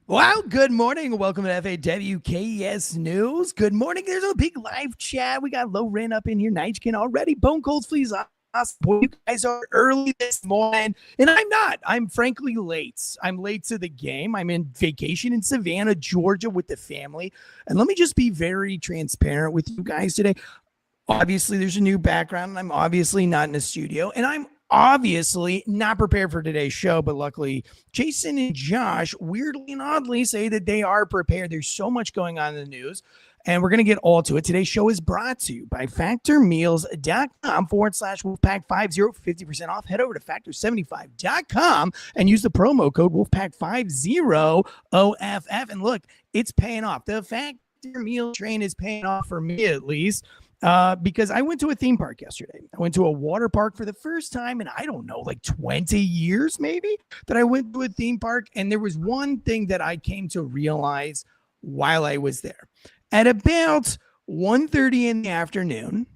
Well, good morning. Welcome to FAWKS News. Good morning. There's a big live chat. We got low rent up in here. Nightkin already. Bone cold fleas. Boy, you guys are early this morning, and I'm not. I'm frankly late. I'm late to the game. I'm in vacation in Savannah, Georgia with the family. And let me just be very transparent with you guys today. Obviously, there's a new background, and I'm obviously not in a studio, and I'm obviously not prepared for today's show, but luckily Jason and Josh weirdly and oddly say that they are prepared. There's so much going on in the news, and we're going to get all to it. Today's show is brought to you by factormeals.com/Wolfpack50, 50% off. Head over to factor75.com and use the promo code Wolfpack50OFF. And look, it's paying off. The Factor Meal train is paying off for me, at least. Because I went to a theme park yesterday. I went to a water park for the first time in, I don't know, like 20 years maybe, that I went to a theme park. And there was one thing that I came to realize while I was there. At about 1:30 in the afternoon,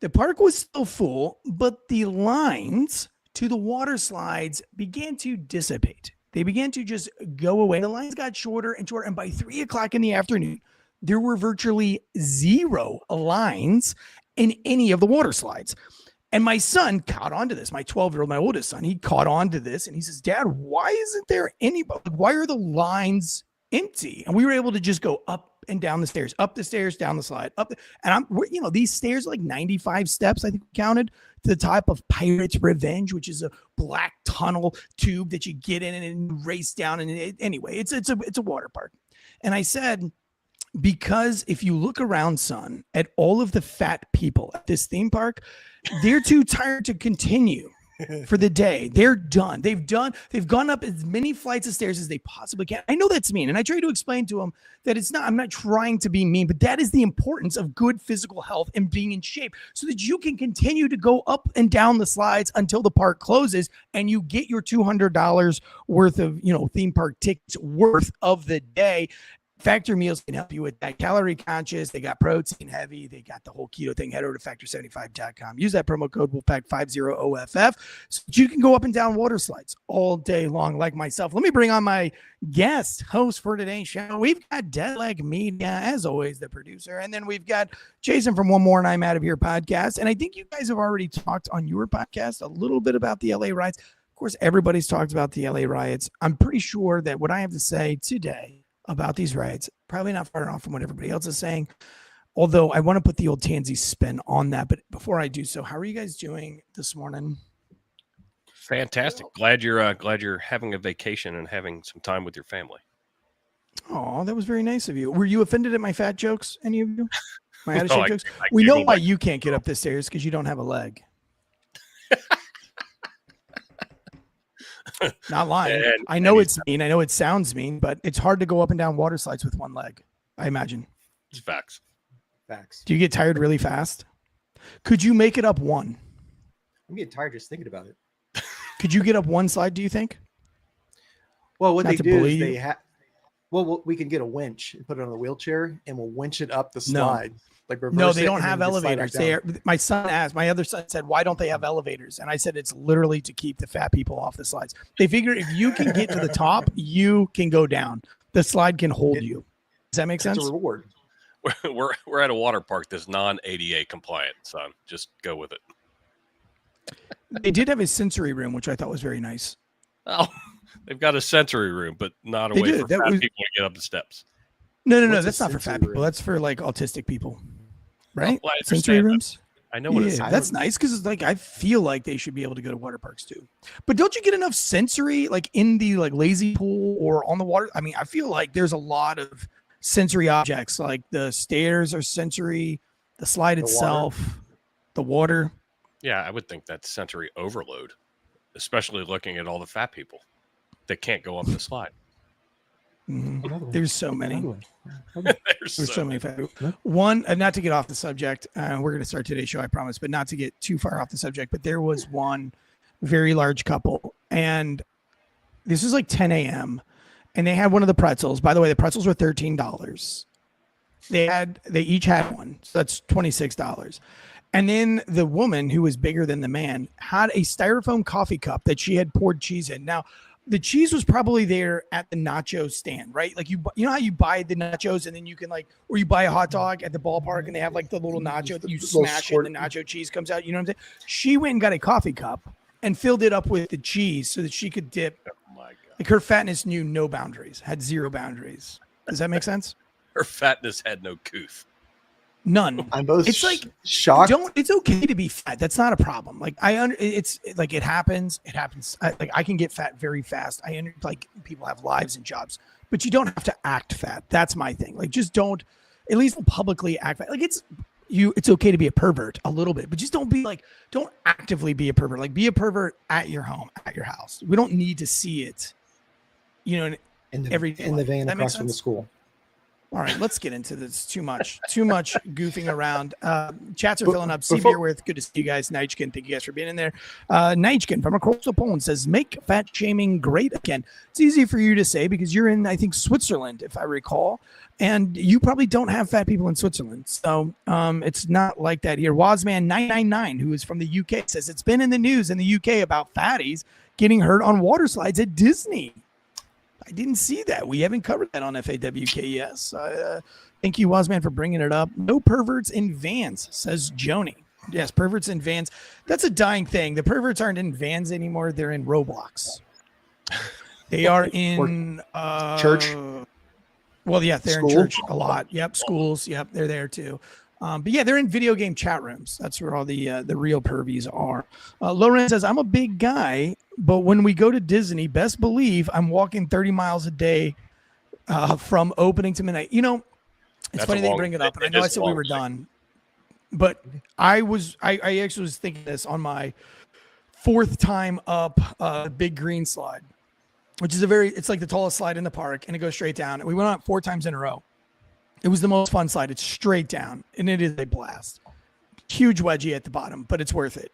the park was still full, but the lines to the water slides began to dissipate. They began to just go away. The lines got shorter and shorter. And by 3 o'clock in the afternoon, there were virtually zero lines in any of the water slides. And my son caught on to this. My 12-year-old, my oldest son, he caught on to this. And he says, Dad, why isn't there anybody? Why are the lines empty? And we were able to just go up and down the stairs, up the stairs, down the slide, and these stairs are like 95 steps, I think we counted, to the top of Pirate's Revenge, which is a black tunnel tube that you get in and race down. And anyway, it's a water park. And I said, because if you look around, son, at all of the fat people at this theme park, they're too tired to continue for the day. They're done. They've gone up as many flights of stairs as they possibly can. I know that's mean. And I try to explain to them that I'm not trying to be mean, but that is the importance of good physical health and being in shape so that you can continue to go up and down the slides until the park closes and you get your $200 worth of, theme park tickets worth of the day. Factor Meals can help you with that. Calorie conscious. They got protein heavy. They got the whole keto thing. Head over to factor75.com. Use that promo code Wolfpack50OFF so you can go up and down water slides all day long like myself. Let me bring on my guest host for today's show. We've got Deadleg Media, as always, the producer. And then we've got Jason from One More and I'm Out of Here podcast. And I think you guys have already talked on your podcast a little bit about the LA riots. Of course, everybody's talked about the LA riots. I'm pretty sure that what I have to say today about these riots, probably not far off from what everybody else is saying, although I want to put the old Tansey spin on that. But before I do so, how are you guys doing this morning? Fantastic. Glad you're having a vacation and having some time with your family. Oh, that was very nice of you. Were you offended at my fat jokes, any of you? My out of shape jokes? I we know why you can't get up the stairs, because you don't have a leg. Not lying. I know it's mean. I know it sounds mean, but it's hard to go up and down water slides with one leg, I imagine. It's facts. Do you get tired really fast? Could you make it up one? I'm getting tired just thinking about it. Could you get up one slide, do you think? Well, what they do is they have. Well, we can get a winch and put it on the wheelchair, and we'll winch it up the slide. No, they don't have elevators. My other son said, why don't they have elevators? And I said, it's literally to keep the fat people off the slides. They figure if you can get to the top, you can go down. The slide can hold you. Does that make sense? It's a reward. We're at a water park that's non-ADA compliant, son. Just go with it. They did have a sensory room, which I thought was very nice. Oh, they've got a sensory room, but not a way for fat people to get up the steps. No, that's not for fat people. That's for like autistic people, right? Well, sensory rooms. I know what it's. That's nice because it's like I feel like they should be able to go to water parks too. But don't you get enough sensory like in the like lazy pool or on the water? I mean, I feel like there's a lot of sensory objects. Like the stairs are sensory, the slide itself, the water. Yeah, I would think that's sensory overload, especially looking at all the fat people that can't go up the slide. Mm-hmm. There's so many. There's so many. One, not to get off the subject, we're going to start today's show, I promise, but not to get too far off the subject. But there was one very large couple, and this was like 10 a.m. and they had one of the pretzels. By the way, the pretzels were $13. They each had one, so that's $26. And then the woman, who was bigger than the man, had a styrofoam coffee cup that she had poured cheese in. Now, the cheese was probably there at the nacho stand, right? Like you know how you buy the nachos and then you can or you buy a hot dog at the ballpark and they have like the little nacho that you smash it and the nacho cheese comes out. You know what I'm saying? She went and got a coffee cup and filled it up with the cheese so that she could dip. Oh my God. Like her fatness knew no boundaries, had zero boundaries. Does that make sense? Her fatness had no couth. None. I'm both it's like shocked. It's okay to be fat. That's not a problem. Like it's like it happens. It happens. I can get fat very fast. Like people have lives and jobs, but you don't have to act fat. That's my thing. Like just don't, at least publicly act fat. Like it's okay to be a pervert a little bit, but just don't actively be a pervert. Like be a pervert at your home, at your house. We don't need to see it, in the van across from the school. All right, let's get into this. Too much goofing around. Chats are filling up. Seabeerworth, good to see you guys. Nightkin, thank you guys for being in there. Nightkin from across the pond says, make fat shaming great again. It's easy for you to say because you're in, I think, Switzerland, if I recall. And you probably don't have fat people in Switzerland. So it's not like that here. Wazman999, who is from the UK, says, it's been in the news in the UK about fatties getting hurt on water slides at Disney. I didn't see that. We haven't covered that on FAWKS. Thank you, Wazman, for bringing it up. No perverts in vans, says Joni. Yes, perverts in vans. That's a dying thing. The perverts aren't in vans anymore. They're in Roblox. They are in church. Well, yeah, they're School? in church a lot. Yep, schools. Yep, they're there too. But yeah, they're in video game chat rooms. That's where all the real pervies are. Lauren says, I'm a big guy, but when we go to Disney, best believe I'm walking 30 miles a day from opening to midnight. It's funny they bring it up. And I know I said we were done, but I actually was thinking this on my fourth time up Big Green slide, which is it's like the tallest slide in the park, and it goes straight down. And we went on it 4 times in a row. It was the most fun slide. It's straight down, and it is a blast. Huge wedgie at the bottom, but it's worth it.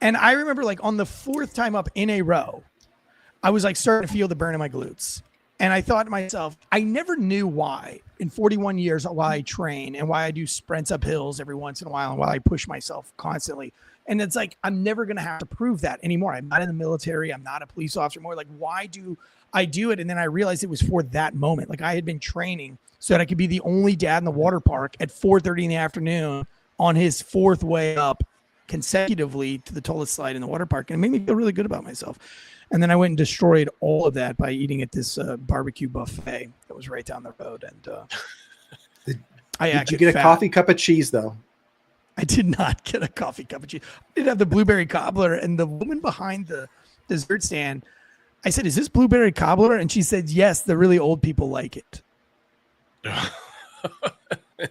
And I remember on the 4th time up in a row, I was starting to feel the burn in my glutes. And I thought to myself, I never knew why in 41 years why I train and why I do sprints up hills every once in a while and why I push myself constantly. And it's I'm never going to have to prove that anymore. I'm not in the military. I'm not a police officer more. Why do I do it? And then I realized it was for that moment. I had been training so that I could be the only dad in the water park at 4:30 in the afternoon on his 4th way up consecutively to the tallest slide in the water park. And it made me feel really good about myself. And then I went and destroyed all of that by eating at this barbecue buffet that was right down the road. And did you get a coffee cup of cheese, though? I did not get a coffee cup of cheese. I did have the blueberry cobbler, and the woman behind the dessert stand, I said, is this blueberry cobbler? And she said, yes, the really old people like it.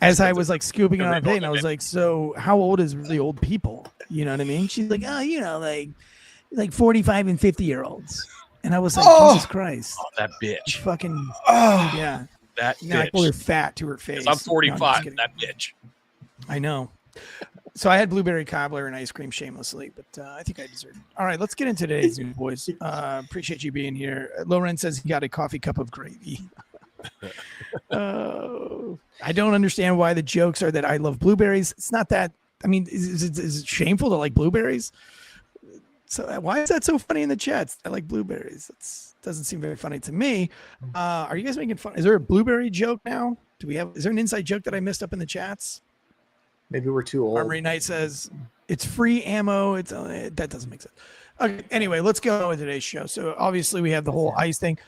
As I was scooping it on a plate, and I was like, so how old is really old people? You know what I mean? She's like, oh, like 45 and 50-year-olds. And I was like, Jesus Christ. Oh, that bitch. Fucking, yeah. That bitch. I called her fat to her face. I'm 45, that bitch. I know. So I had blueberry cobbler and ice cream shamelessly, but I think I deserved it. All right, let's get into today's news, boys. Appreciate you being here. Loren says he got a coffee cup of gravy. I don't understand why the jokes are that I love blueberries. It's not that. I mean, is it shameful to like blueberries? So why is that so funny in the chats? I like blueberries. That doesn't seem very funny to me. Are you guys making fun? Is there a blueberry joke now? Is there an inside joke that I missed up in the chats? Maybe we're too old. Armory Knight says it's free ammo. That doesn't make sense. Okay. Anyway, let's go with today's show. So obviously we have the whole ICE thing.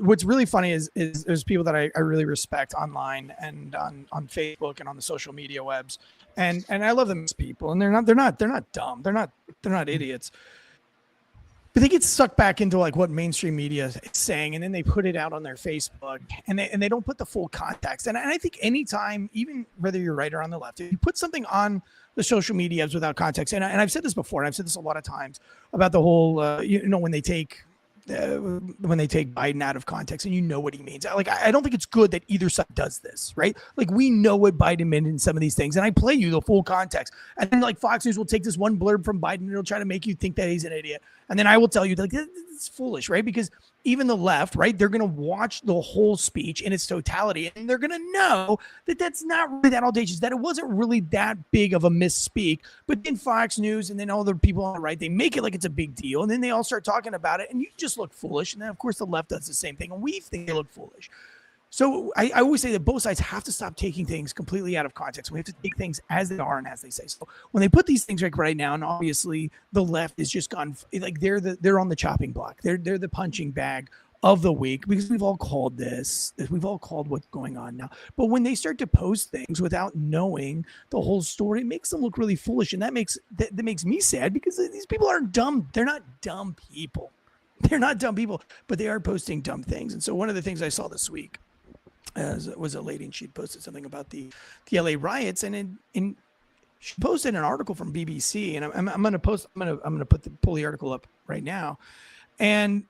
What's really funny is there's people that I really respect online and on Facebook and on the social media webs, and I love them as people. And they're not dumb. They're not idiots. But they get sucked back into what mainstream media is saying, and then they put it out on their Facebook, and they don't put the full context. And I think anytime, even whether you're right or on the left, if you put something on the social medias without context, and I've said this before, and I've said this a lot of times about the whole, when they take Biden out of context and what he means. I don't think it's good that either side does this, right? We know what Biden meant in some of these things, and I play you the full context. And then Fox News will take this one blurb from Biden and it'll try to make you think that he's an idiot. And then I will tell you it's foolish, right? Because even the left, right? They're going to watch the whole speech in its totality, and they're going to know that that's not really that audacious, that it wasn't really that big of a misspeak. But then Fox News and then all the people on the right, they make it like it's a big deal, and then they all start talking about it, and you just look foolish. And then, of course, the left does the same thing, and we think they look foolish. So I always say that both sides have to stop taking things completely out of context. We have to take things as they are and as they say. So when they put these things right now, and obviously the left is just gone, like they're on the chopping block. They're the punching bag of the week, because we've all called this. We've all called what's going on now. But when they start to post things without knowing the whole story, it makes them look really foolish, and that makes me sad, because these people aren't dumb. They're not dumb people. They're not dumb people, but they are posting dumb things. And so one of the things I saw this week was a lady, and she posted something about the LA riots, and she posted an article from BBC, and I'm going to pull the article up right now, and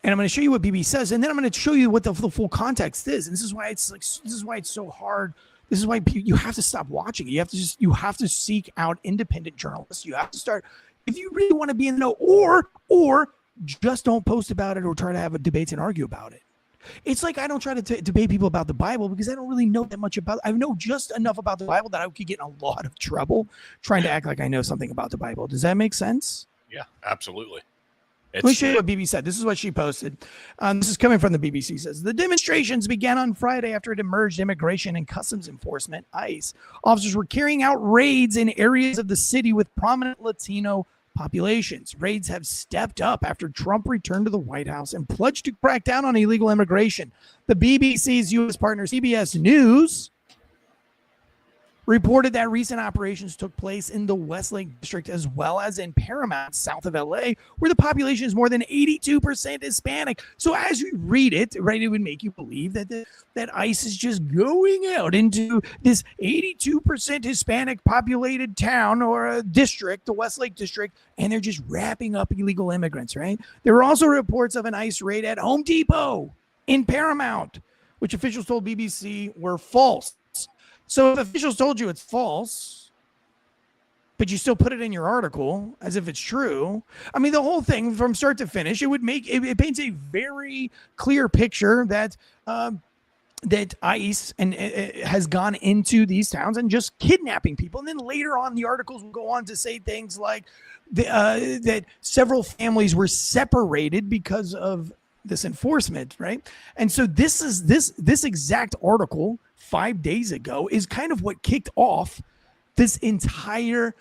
I'm going to show you what BBC says, and then I'm going to show you what the full context is. And this is why it's so hard. This is why you have to stop watching it. You have to seek out independent journalists. You have to start, if you really want to be in the know, or just don't post about it or try to have a debate and argue about it. It's like I don't try to debate people about the Bible, because I don't really know that much about it. I know just enough about the Bible that I could get in a lot of trouble trying to act like I know something about the Bible. Does that make sense? Yeah, absolutely. Let me show you what BBC said. This is what she posted. This is coming from the BBC. It says, the demonstrations began on Friday after it emerged Immigration and Customs Enforcement, ICE. Officers were carrying out raids in areas of the city with prominent Latino populations. Raids have stepped up after Trump returned to the White House and pledged to crack down on illegal immigration. The BBC's U.S. partner, CBS News, reported that recent operations took place in the Westlake district as well as in Paramount, south of LA, where the population is more than 82% Hispanic. So as you read it, right, it would make you believe that ICE is just going out into this 82% Hispanic populated town or a district, the Westlake district, and they're just wrapping up illegal immigrants, right? There were also reports of an ICE raid at Home Depot in Paramount, which officials told BBC were false. So if officials told you it's false, but you still put it in your article as if it's true, I mean, the whole thing from start to finish, it paints a very clear picture that ICE has gone into these towns and just kidnapping people. And then later on, the articles will go on to say things like that several families were separated because of this enforcement, right? And so this exact article 5 days ago is kind of what kicked off this entire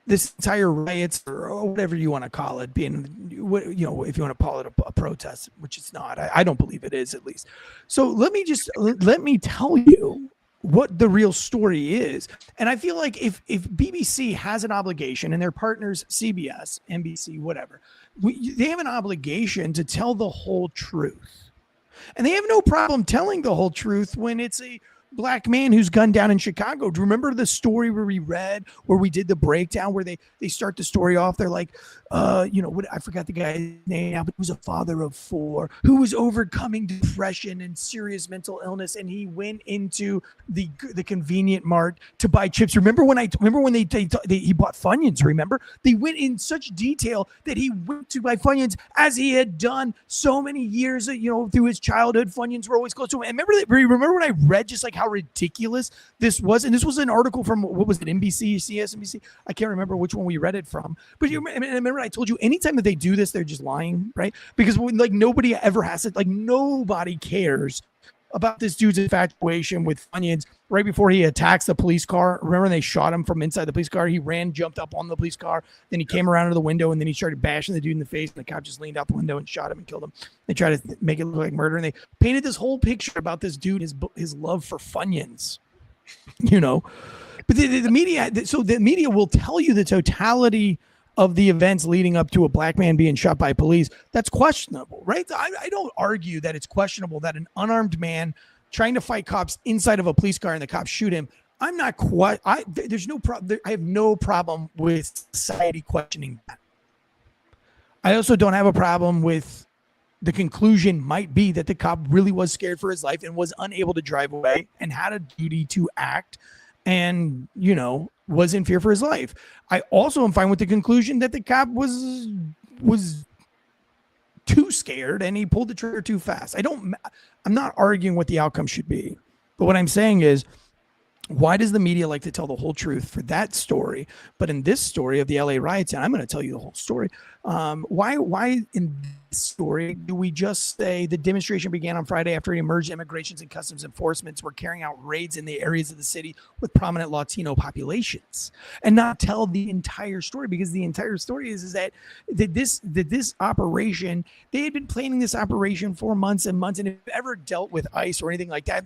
riots, or whatever you want to call it, being, if you want to call it a protest, which it's not. I don't believe it is, at least. So let me tell you what the real story is. And I feel like if BBC has an obligation, and their partners, CBS, NBC, whatever, they have an obligation to tell the whole truth. And they have no problem telling the whole truth when it's a black man who's gunned down in Chicago. Do you remember the story where we did the breakdown, where they start the story off? They're like, I forgot the guy's name now, but he was a father of 4 who was overcoming depression and serious mental illness, and he went into the convenient mart to buy chips. Remember when he bought Funyuns? Remember, they went in such detail that he went to buy Funyuns as he had done so many years, through his childhood. Funyuns were always close to him. And remember when I read just like how ridiculous this was? And this was an article from, what was it, NBC, CSNBC? I can't remember which one we read it from. But remember I told you, anytime that they do this, they're just lying, right? Because nobody ever has it. Nobody cares about this dude's infatuation with Funyuns right before he attacks the police car. Remember when they shot him from inside the police car? He ran, jumped up on the police car, then he came around to the window, and then he started bashing the dude in the face, and the cop just leaned out the window and shot him and killed him. They tried to make it look like murder, and they painted this whole picture about this dude, his love for Funyuns, But the media will tell you the totality of the events leading up to a black man being shot by police. That's questionable, right? I don't argue that it's questionable that an unarmed man trying to fight cops inside of a police car and the cops shoot him. I'm not quite. There's no problem. I have no problem with society questioning that. I also don't have a problem with the conclusion might be that the cop really was scared for his life and was unable to drive away and had a duty to act, and was in fear for his life. I also am fine with the conclusion that the cop was too scared and he pulled the trigger too fast. I'm not arguing what the outcome should be, but what I'm saying is, why does the media like to tell the whole truth for that story? But in this story of the LA riots, and I'm going to tell you the whole story. Why in this story do we just say the demonstration began on Friday after emerged immigrations and customs enforcements were carrying out raids in the areas of the city with prominent Latino populations, and not tell the entire story? Because the entire story is that this operation, they had been planning this operation for months and months, and if you've ever dealt with ICE or anything like that,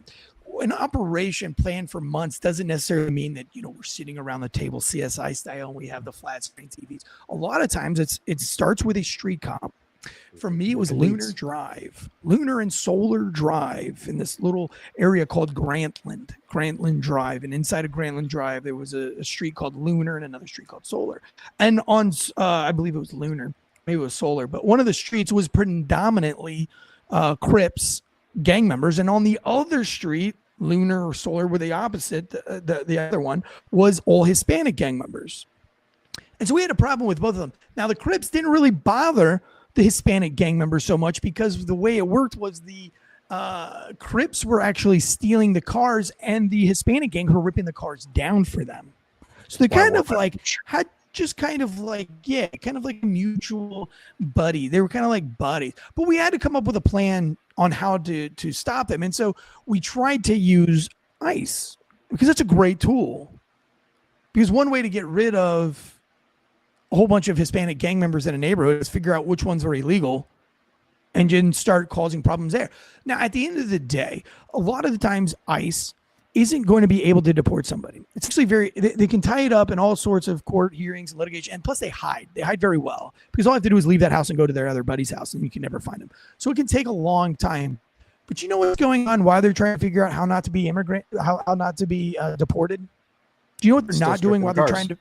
an operation planned for months doesn't necessarily mean that, we're sitting around the table CSI style and we have the flat screen TVs. A lot of times it starts with a street cop. For me, it was Lunar and Solar Drive in this little area called Grantland Drive. And inside of Grantland Drive, there was a street called Lunar and another street called Solar. And on, I believe it was Lunar, maybe it was Solar, but one of the streets was predominantly Crips gang members, and on the other street, Lunar or Solar, were the opposite. The other one was all Hispanic gang members, and so we had a problem with both of them. Now the Crips didn't really bother the Hispanic gang members so much because the way it worked was the Crips were actually stealing the cars, and the Hispanic gang were ripping the cars down for them. So they kind of like had just kind of like a mutual buddy. They were kind of like buddies, but we had to come up with a plan on how to stop them. And so we tried to use ICE because it's a great tool. Because one way to get rid of a whole bunch of Hispanic gang members in a neighborhood is figure out which ones are illegal and then start causing problems there. Now, at the end of the day, a lot of the times ICE isn't going to be able to deport somebody. It's actually they can tie it up in all sorts of court hearings and litigation. And plus they hide very well, because all I have to do is leave that house and go to their other buddy's house and you can never find them. So it can take a long time, but you know what's going on? Why they're trying to figure out how not to be how not to be deported. Do you know what they're not doing while they're trying to,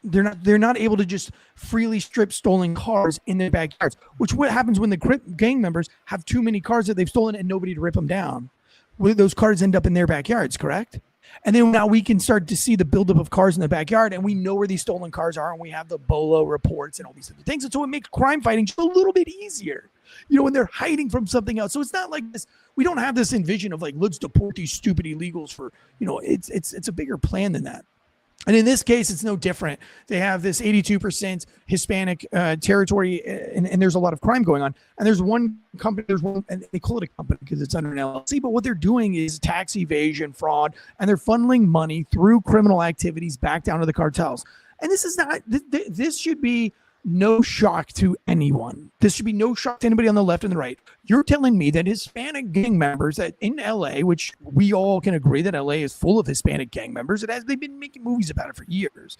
they're not able to just freely strip stolen cars in their backyards, which what happens when the Crip gang members have too many cars that they've stolen and nobody to rip them down. Those cars end up in their backyards, correct? And then now we can start to see the buildup of cars in the backyard, and we know where these stolen cars are, and we have the BOLO reports and all these other things. And so it makes crime fighting just a little bit easier, when they're hiding from something else. So it's not like this. We don't have this envision of like, let's deport these stupid illegals for, it's a bigger plan than that. And in this case, it's no different. They have this 82% Hispanic territory, and there's a lot of crime going on. And there's one company, and they call it a company because it's under an LLC, but what they're doing is tax evasion, fraud, and they're funneling money through criminal activities back down to the cartels. And this is not, this should be no shock to anyone. This should be no shock to anybody on the left and the right. You're telling me that Hispanic gang members that in LA, which we all can agree that LA is full of Hispanic gang members, they've been making movies about it for years.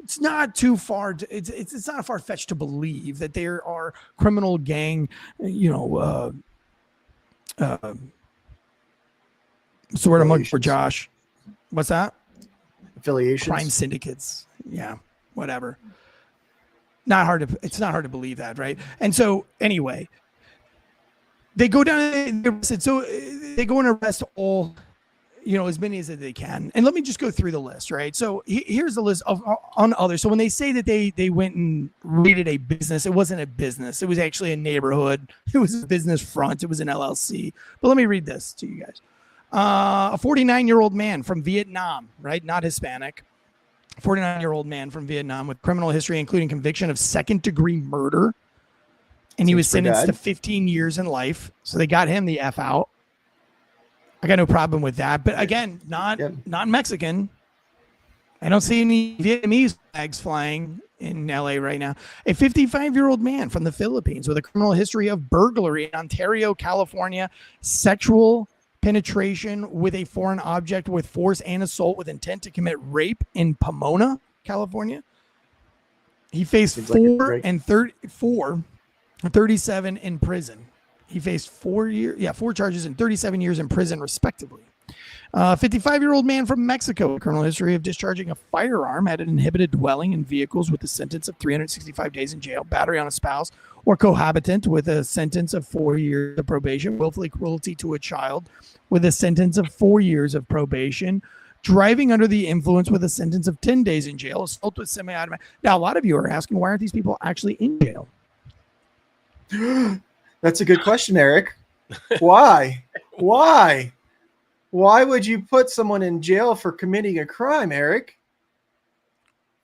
It's not too far. It's not far-fetched to believe that there are criminal gang, what's the word I'm looking for, Josh? What's that? Affiliations. Crime syndicates. Yeah, whatever. It's not hard to believe that, right? And so anyway, they go down and they're arrested. So they go and arrest all, as many as they can. And let me just go through the list, right? So here's the list on others. So when they say that they went and raided a business, it wasn't a business. It was actually a neighborhood. It was a business front. It was an LLC. But let me read this to you guys. A 49-year-old man from Vietnam, right? Not Hispanic. 49-year-old man from Vietnam with criminal history, including conviction of second-degree murder. And he was sentenced to 15 years in life. So they got him the F out. I got no problem with that. But again, not Mexican. I don't see any Vietnamese flags flying in LA right now. A 55-year-old man from the Philippines with a criminal history of burglary in Ontario, California, sexual penetration with a foreign object with force and assault with intent to commit rape in Pomona, California. He faced 37 in prison. He faced 4 charges and 37 years in prison, respectively. 55-year-old man from Mexico, a criminal history of discharging a firearm at an inhabited dwelling and vehicles with a sentence of 365 days in jail, battery on a spouse or cohabitant with a sentence of 4 years of probation, willfully cruelty to a child with a sentence of 4 years of probation, driving under the influence with a sentence of 10 days in jail, assault with semi-automatic. Now, a lot of you are asking, why aren't these people actually in jail? That's a good question, Eric. Why? Why would you put someone in jail for committing a crime, Eric?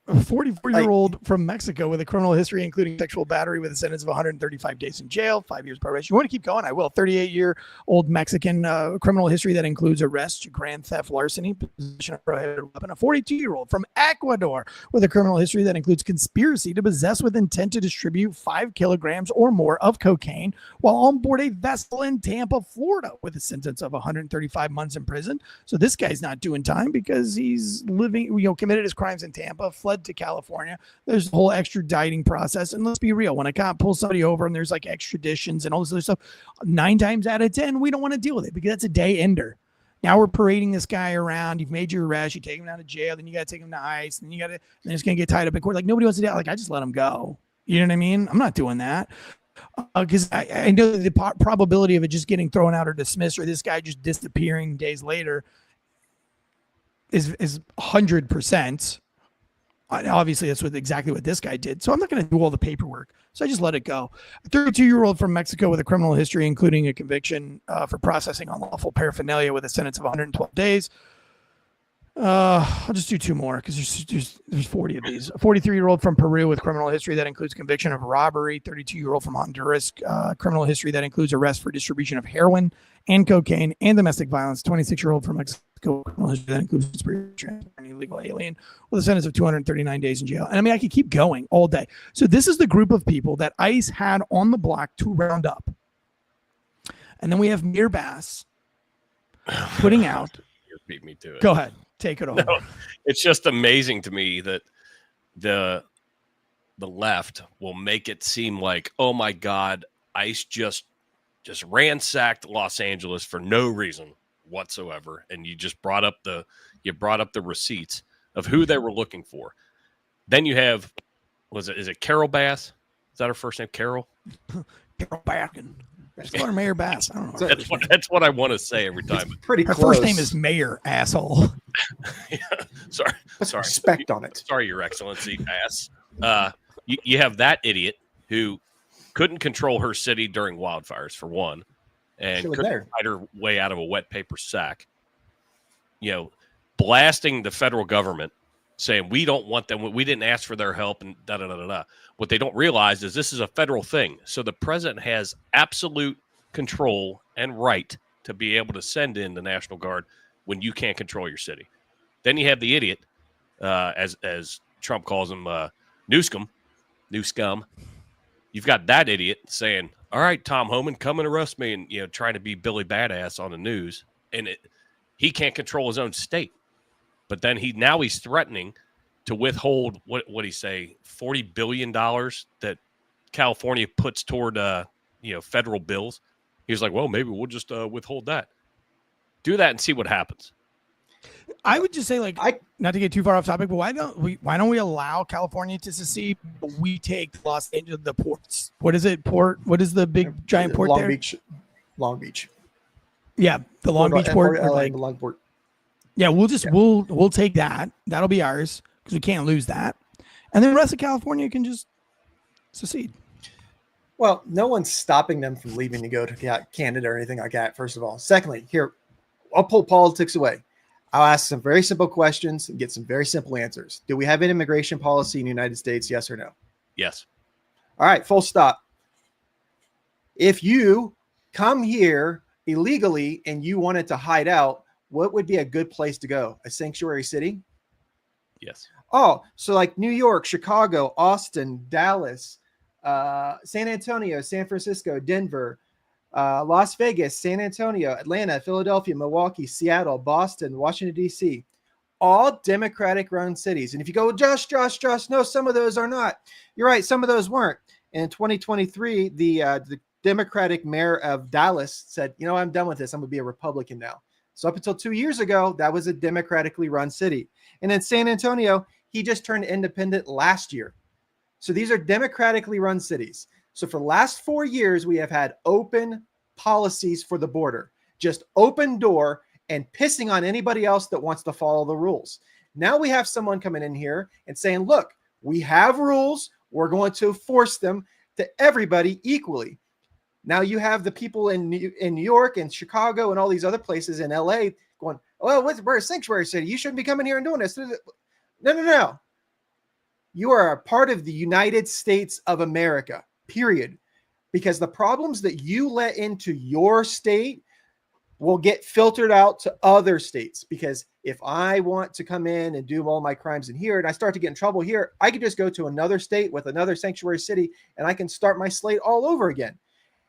A 44-year-old from Mexico with a criminal history, including sexual battery, with a sentence of 135 days in jail, 5 years probation. You want to keep going? I will. 38-year-old Mexican criminal history that includes arrest, grand theft, larceny, possession of a prohibited weapon. A 42-year-old from Ecuador with a criminal history that includes conspiracy to possess with intent to distribute 5 kilograms or more of cocaine while on board a vessel in Tampa, Florida, with a sentence of 135 months in prison. So this guy's not doing time because he's committed his crimes in Tampa, fled to California. There's the whole extraditing process. And let's be real, when a cop pulls somebody over and there's like extraditions and all this other stuff, 9 times out of 10, we don't want to deal with it because that's a day ender. Now we're parading this guy around. You've made your arrest. You take him down to jail. Then you got to take him to ICE. And then it's going to get tied up in court. Like, nobody wants to do that. Like, I just let him go. You know what I mean? I'm not doing that. Because I know that the probability of it just getting thrown out or dismissed or this guy just disappearing days later is 100%. Obviously, that's exactly what this guy did. So I'm not going to do all the paperwork. So I just let it go. A 32-year-old from Mexico with a criminal history, including a conviction for processing unlawful paraphernalia with a sentence of 112 days. I'll just do 2 more because there's 40 of these. A 43-year-old from Peru with criminal history that includes conviction of robbery. 32-year-old from Honduras, criminal history that includes arrest for distribution of heroin and cocaine and domestic violence. 26-year-old from Mexico, criminal history that includes conspiracy and illegal alien with a sentence of 239 days in jail. And I mean, I could keep going all day. So this is the group of people that ICE had on the block to round up. And then we have Mayor Bass putting out. You beat me to it. Go ahead. Take it over. No, it's just amazing to me that the left will make it seem like, oh my God, ICE just ransacked Los Angeles for no reason whatsoever, and you just brought up the receipts of who they were looking for. Then you have, is it Carol Bass? Is that her first name, Carol? Carol Backen. Just call her Mayor Bass. I don't know. That's what I want to say every time. It's pretty her close. first name is Mayor, asshole. Yeah, sorry. Respect on it. Sorry, Your Excellency, ass. You have that idiot who couldn't control her city during wildfires, for one, and couldn't fight her way out of a wet paper sack. Blasting the federal government, saying we don't want them, we didn't ask for their help, and da da da da da. What they don't realize is this is a federal thing, so the president has absolute control and right to be able to send in the National Guard when you can't control your city. Then you have the idiot, as Trump calls him, new scum. You've got that idiot saying, all right, Tom Homan, come and arrest me, and trying to be Billy Badass on the news. And he can't control his own state. But then he's threatening to withhold what he say, $40 billion that California puts toward federal bills. He was like, well, maybe we'll just withhold that. Do that and see what happens. I would just say, not to get too far off topic, but why don't we allow California to secede? But we take Los Angeles, the ports. What is it? What is the big giant port there? Long Beach. Yeah, the Long Beach port. Long port. Yeah, we'll take that. That'll be ours because we can't lose that. And then the rest of California can just secede. Well, no one's stopping them from leaving to go to Canada or anything like that, first of all. Secondly, here, I'll pull politics away. I'll ask some very simple questions and get some very simple answers. Do we have an immigration policy in the United States? Yes or no? Yes. All right, full stop. If you come here illegally and you wanted to hide out, what would be a good place to go? A sanctuary city? Yes. Oh, so like New York, Chicago, Austin, Dallas, San Antonio, San Francisco, Denver, Las Vegas, San Antonio, Atlanta, Philadelphia, Milwaukee, Seattle, Boston, Washington, D.C., all Democratic-run cities. And if you go, Josh, no, some of those are not. You're right, some of those weren't. And in 2023, the Democratic mayor of Dallas said, I'm done with this. I'm going to be a Republican now. So up until 2 years ago, that was a democratically run city. And in San Antonio, he just turned independent last year. So these are democratically run cities. So for the last 4 years, we have had open policies for the border, just open door and pissing on anybody else that wants to follow the rules. Now we have someone coming in here and saying, look, we have rules. We're going to enforce them to everybody equally. Now you have the people in New York and Chicago and all these other places in LA going, well, we're a sanctuary city. You shouldn't be coming here and doing this. No. You are a part of the United States of America, period. Because the problems that you let into your state will get filtered out to other states. Because if I want to come in and do all my crimes in here and I start to get in trouble here, I can just go to another state with another sanctuary city and I can start my slate all over again.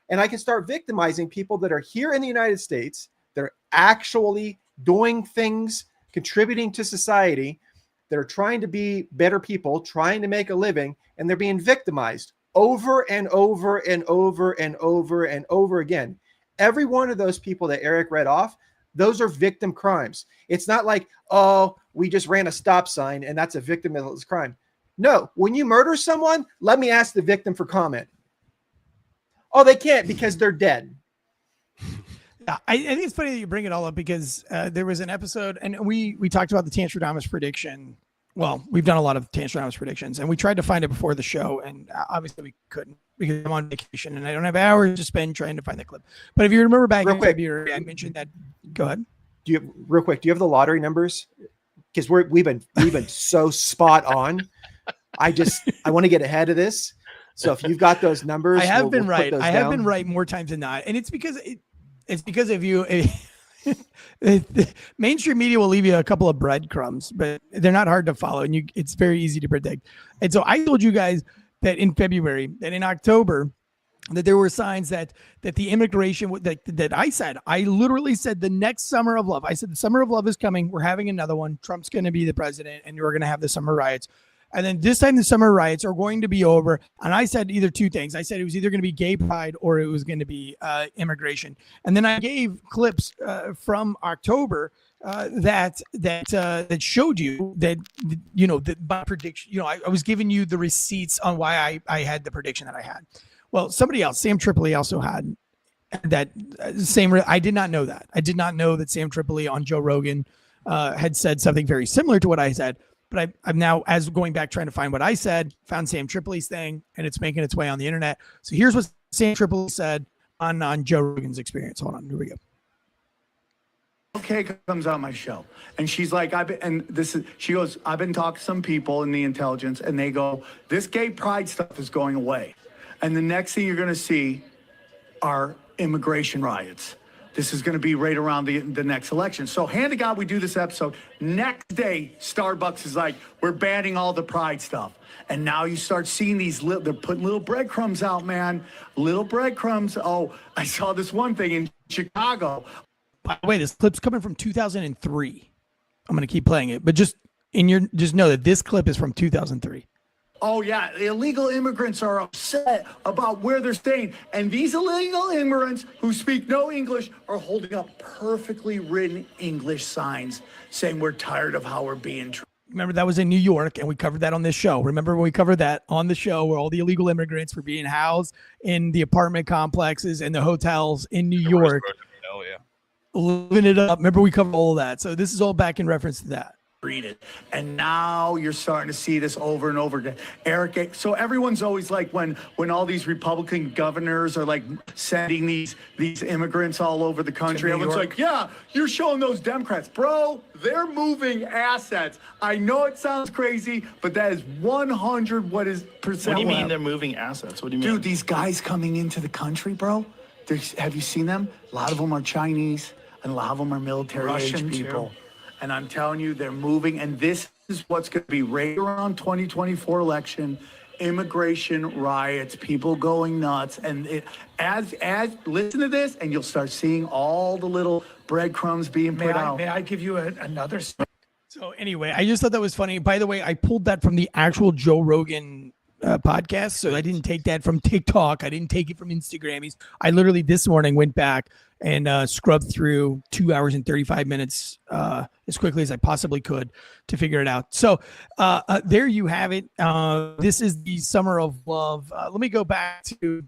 And I can start victimizing people that are here in the United States. They're actually doing things, contributing to society. They're trying to be better people, trying to make a living, and they're being victimized over and over and over and over and over again. Every one of those people that Eric read off, those are victim crimes. It's not like, oh, we just ran a stop sign and that's a victimless crime. No, when you murder someone, let me ask the victim for comment. Oh, they can't because they're dead. Yeah, I think it's funny that you bring it all up because there was an episode and we talked about the Tanstradamus prediction. Well, we've done a lot of Tanstradamus predictions and we tried to find it before the show and obviously we couldn't because I'm on vacation and I don't have hours to spend trying to find the clip. But if you remember back in February, I mentioned that. Go ahead. Do you have the lottery numbers? Because we've been so spot on. I want to get ahead of this. So if you've got those numbers, I have been right. I have been right more times than not, and it's because of you. Mainstream media will leave you a couple of breadcrumbs, but they're not hard to follow, and it's very easy to predict. And so I told you guys that in February, that in October, that there were signs that the immigration that I literally said the next summer of love. I said the summer of love is coming. We're having another one. Trump's going to be the president, and we're going to have the summer riots. And then this time the summer riots are going to be over. And I said either two things. I said it was either going to be gay pride or it was going to be immigration. And then I gave clips from October that showed you that, that my prediction, I was giving you the receipts on why I had the prediction that I had. Well, somebody else, Sam Tripoli, also had that same. I did not know that. I did not know that Sam Tripoli on Joe Rogan had said something very similar to what I said. But I'm now, as going back, trying to find what I said, found Sam Tripoli's thing, and it's making its way on the internet. So here's what Sam Tripoli said on Joe Rogan's Experience. Hold on, here we go. Okay, comes on my show, and she's like, she goes, I've been talking to some people in the intelligence, and they go, this gay pride stuff is going away, and the next thing you're going to see are immigration riots. This is going to be right around the next election. So hand to God, we do this episode. Next day, Starbucks is like, we're banning all the pride stuff. And now you start seeing these, they're putting little breadcrumbs out, man. Little breadcrumbs. Oh, I saw this one thing in Chicago. By the way, this clip's coming from 2003. I'm going to keep playing it. But just know that this clip is from 2003. Oh, yeah. Illegal immigrants are upset about where they're staying. And these illegal immigrants who speak no English are holding up perfectly written English signs saying we're tired of how we're being treated. Remember, that was in New York, and we covered that on this show. Remember when we covered that on the show where all the illegal immigrants were being housed in the apartment complexes and the hotels in New York? Oh, yeah. Living it up. Remember, we covered all of that. So this is all back in reference to that. It. And now you're starting to see this over and over again. Eric, so everyone's always like when all these Republican governors are like sending these immigrants all over the country, everyone's like, yeah, you're showing those Democrats. Bro, they're moving assets. I know it sounds crazy, but that is 100 what is percent. What do you mean they're moving assets? What do you mean? Dude, these guys coming into the country, bro, have you seen them? A lot of them are Chinese and a lot of them are military age people. Too. And I'm telling you, they're moving. And this is what's going to be right around 2024 election, immigration riots, people going nuts. And as listen to this, and you'll start seeing all the little breadcrumbs being put out. May I give you another? So anyway, I just thought that was funny. By the way, I pulled that from the actual Joe Rogan podcast. So I didn't take that from TikTok. I didn't take it from Instagram. I literally this morning went back and scrubbed through 2 hours and 35 minutes as quickly as I possibly could to figure it out. So there you have it. This is the summer of love. Let me go back to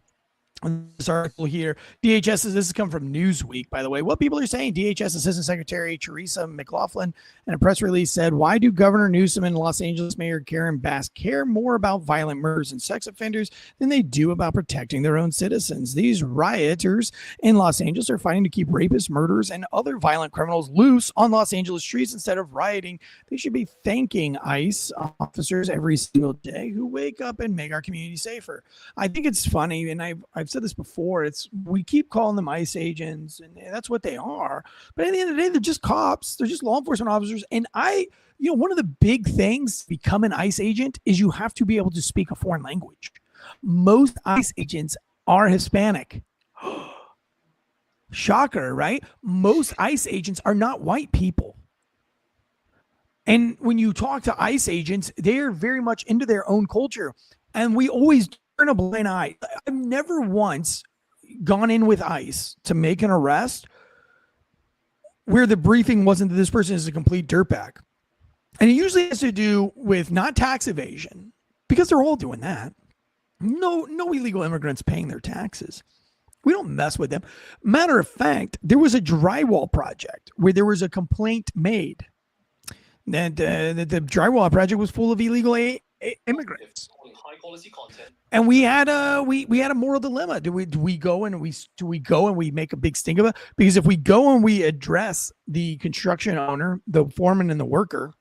This article here, DHS this has come from Newsweek, by the way. What people are saying, DHS Assistant Secretary Teresa McLaughlin in a press release said, why do Governor Newsom and Los Angeles Mayor Karen Bass care more about violent murders and sex offenders than they do about protecting their own citizens? These rioters in Los Angeles are fighting to keep rapists, murderers, and other violent criminals loose on Los Angeles streets instead of rioting. They should be thanking ICE officers every single day who wake up and make our community safer. I think it's funny, and I've said this before, we keep calling them ICE agents, and that's what they are. But at the end of the day, they're just cops. They're just law enforcement officers. And one of the big things to become an ICE agent is you have to be able to speak a foreign language. Most ICE agents are Hispanic. Shocker, right? Most ICE agents are not white people. And when you talk to ICE agents, they are very much into their own culture. And we always turn a blind eye. I've never once gone in with ICE to make an arrest where the briefing wasn't that this person is a complete dirtbag. And it usually has to do with not tax evasion, because they're all doing that. No illegal immigrants paying their taxes. We don't mess with them. Matter of fact, there was a drywall project where there was a complaint made that the drywall project was full of illegal immigrants. High quality content. And we had a moral dilemma. Do we go and we make a big stink of it? Because if we go and we address the construction owner, the foreman, and the worker,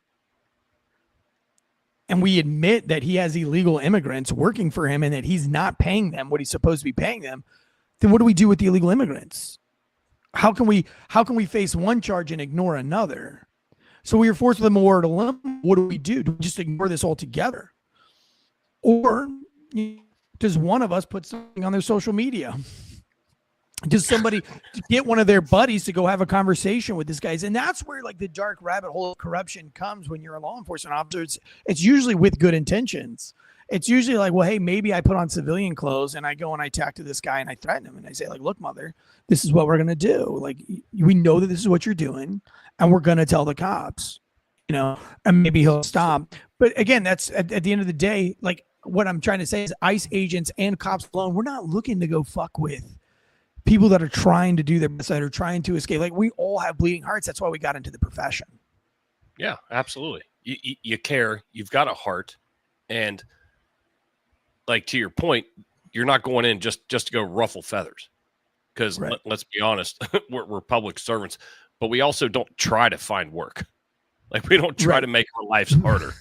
and we admit that he has illegal immigrants working for him and that he's not paying them what he's supposed to be paying them, then what do we do with the illegal immigrants? How can we face one charge and ignore another? So we are forced with a moral dilemma. What do we do? Do we just ignore this altogether? Or does one of us put something on their social media? Does somebody get one of their buddies to go have a conversation with this guy? And that's where like the dark rabbit hole of corruption comes when you're a law enforcement officer. It's usually with good intentions. It's usually like, well, hey, maybe I put on civilian clothes and I go and I talk to this guy and I threaten him and I say, like, look, mother, this is what we're going to do. Like, we know that this is what you're doing and we're going to tell the cops, and maybe he'll stop. But again, that's at the end of the day, like what I'm trying to say is ICE agents and cops alone, we're not looking to go fuck with people that are trying to do their best, that are trying to escape. Like, we all have bleeding hearts. That's why we got into the profession. Yeah, absolutely. You care. You've got a heart. And like, to your point, you're not going in just to go ruffle feathers. Because right. Let's be honest, we're public servants, but we also don't try to find work. Like, we don't try right. to make our lives harder.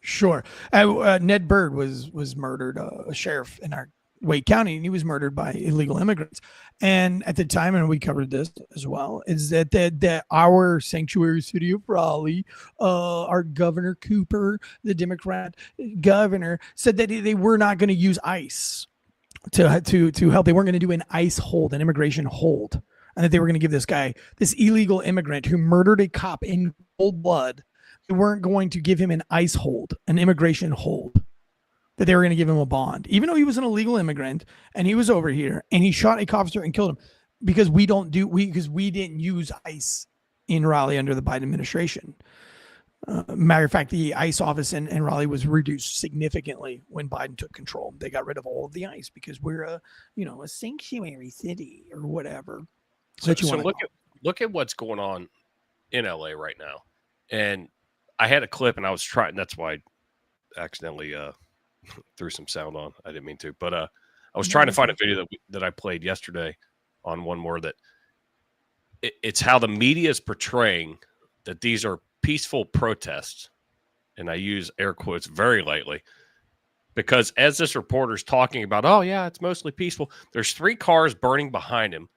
Sure. Ned Bird was murdered, a sheriff in our Wake County, and he was murdered by illegal immigrants. And at the time, and we covered this as well, is that our sanctuary city of Raleigh, our Governor Cooper, the Democrat governor, said that they were not going to use ICE to help. They weren't going to do an ICE hold, an immigration hold, and that they were going to give this guy, this illegal immigrant who murdered a cop in cold blood, they weren't going to give him an ICE hold, an immigration hold. That they were going to give him a bond, even though he was an illegal immigrant and he was over here and he shot a cop and killed him, because we didn't use ICE in Raleigh under the Biden administration. Matter of fact, the ICE office in Raleigh was reduced significantly when Biden took control. They got rid of all of the ICE because we're a sanctuary city or whatever. So look at what's going on in LA right now. And I had a clip and I was trying, that's why I accidentally threw some sound on. I didn't mean to, but I was trying to find a video that I played yesterday on One More, that it's how the media is portraying that these are peaceful protests. And I use air quotes very lightly, because as this reporter's talking about, oh yeah, it's mostly peaceful, there's 3 cars burning behind him.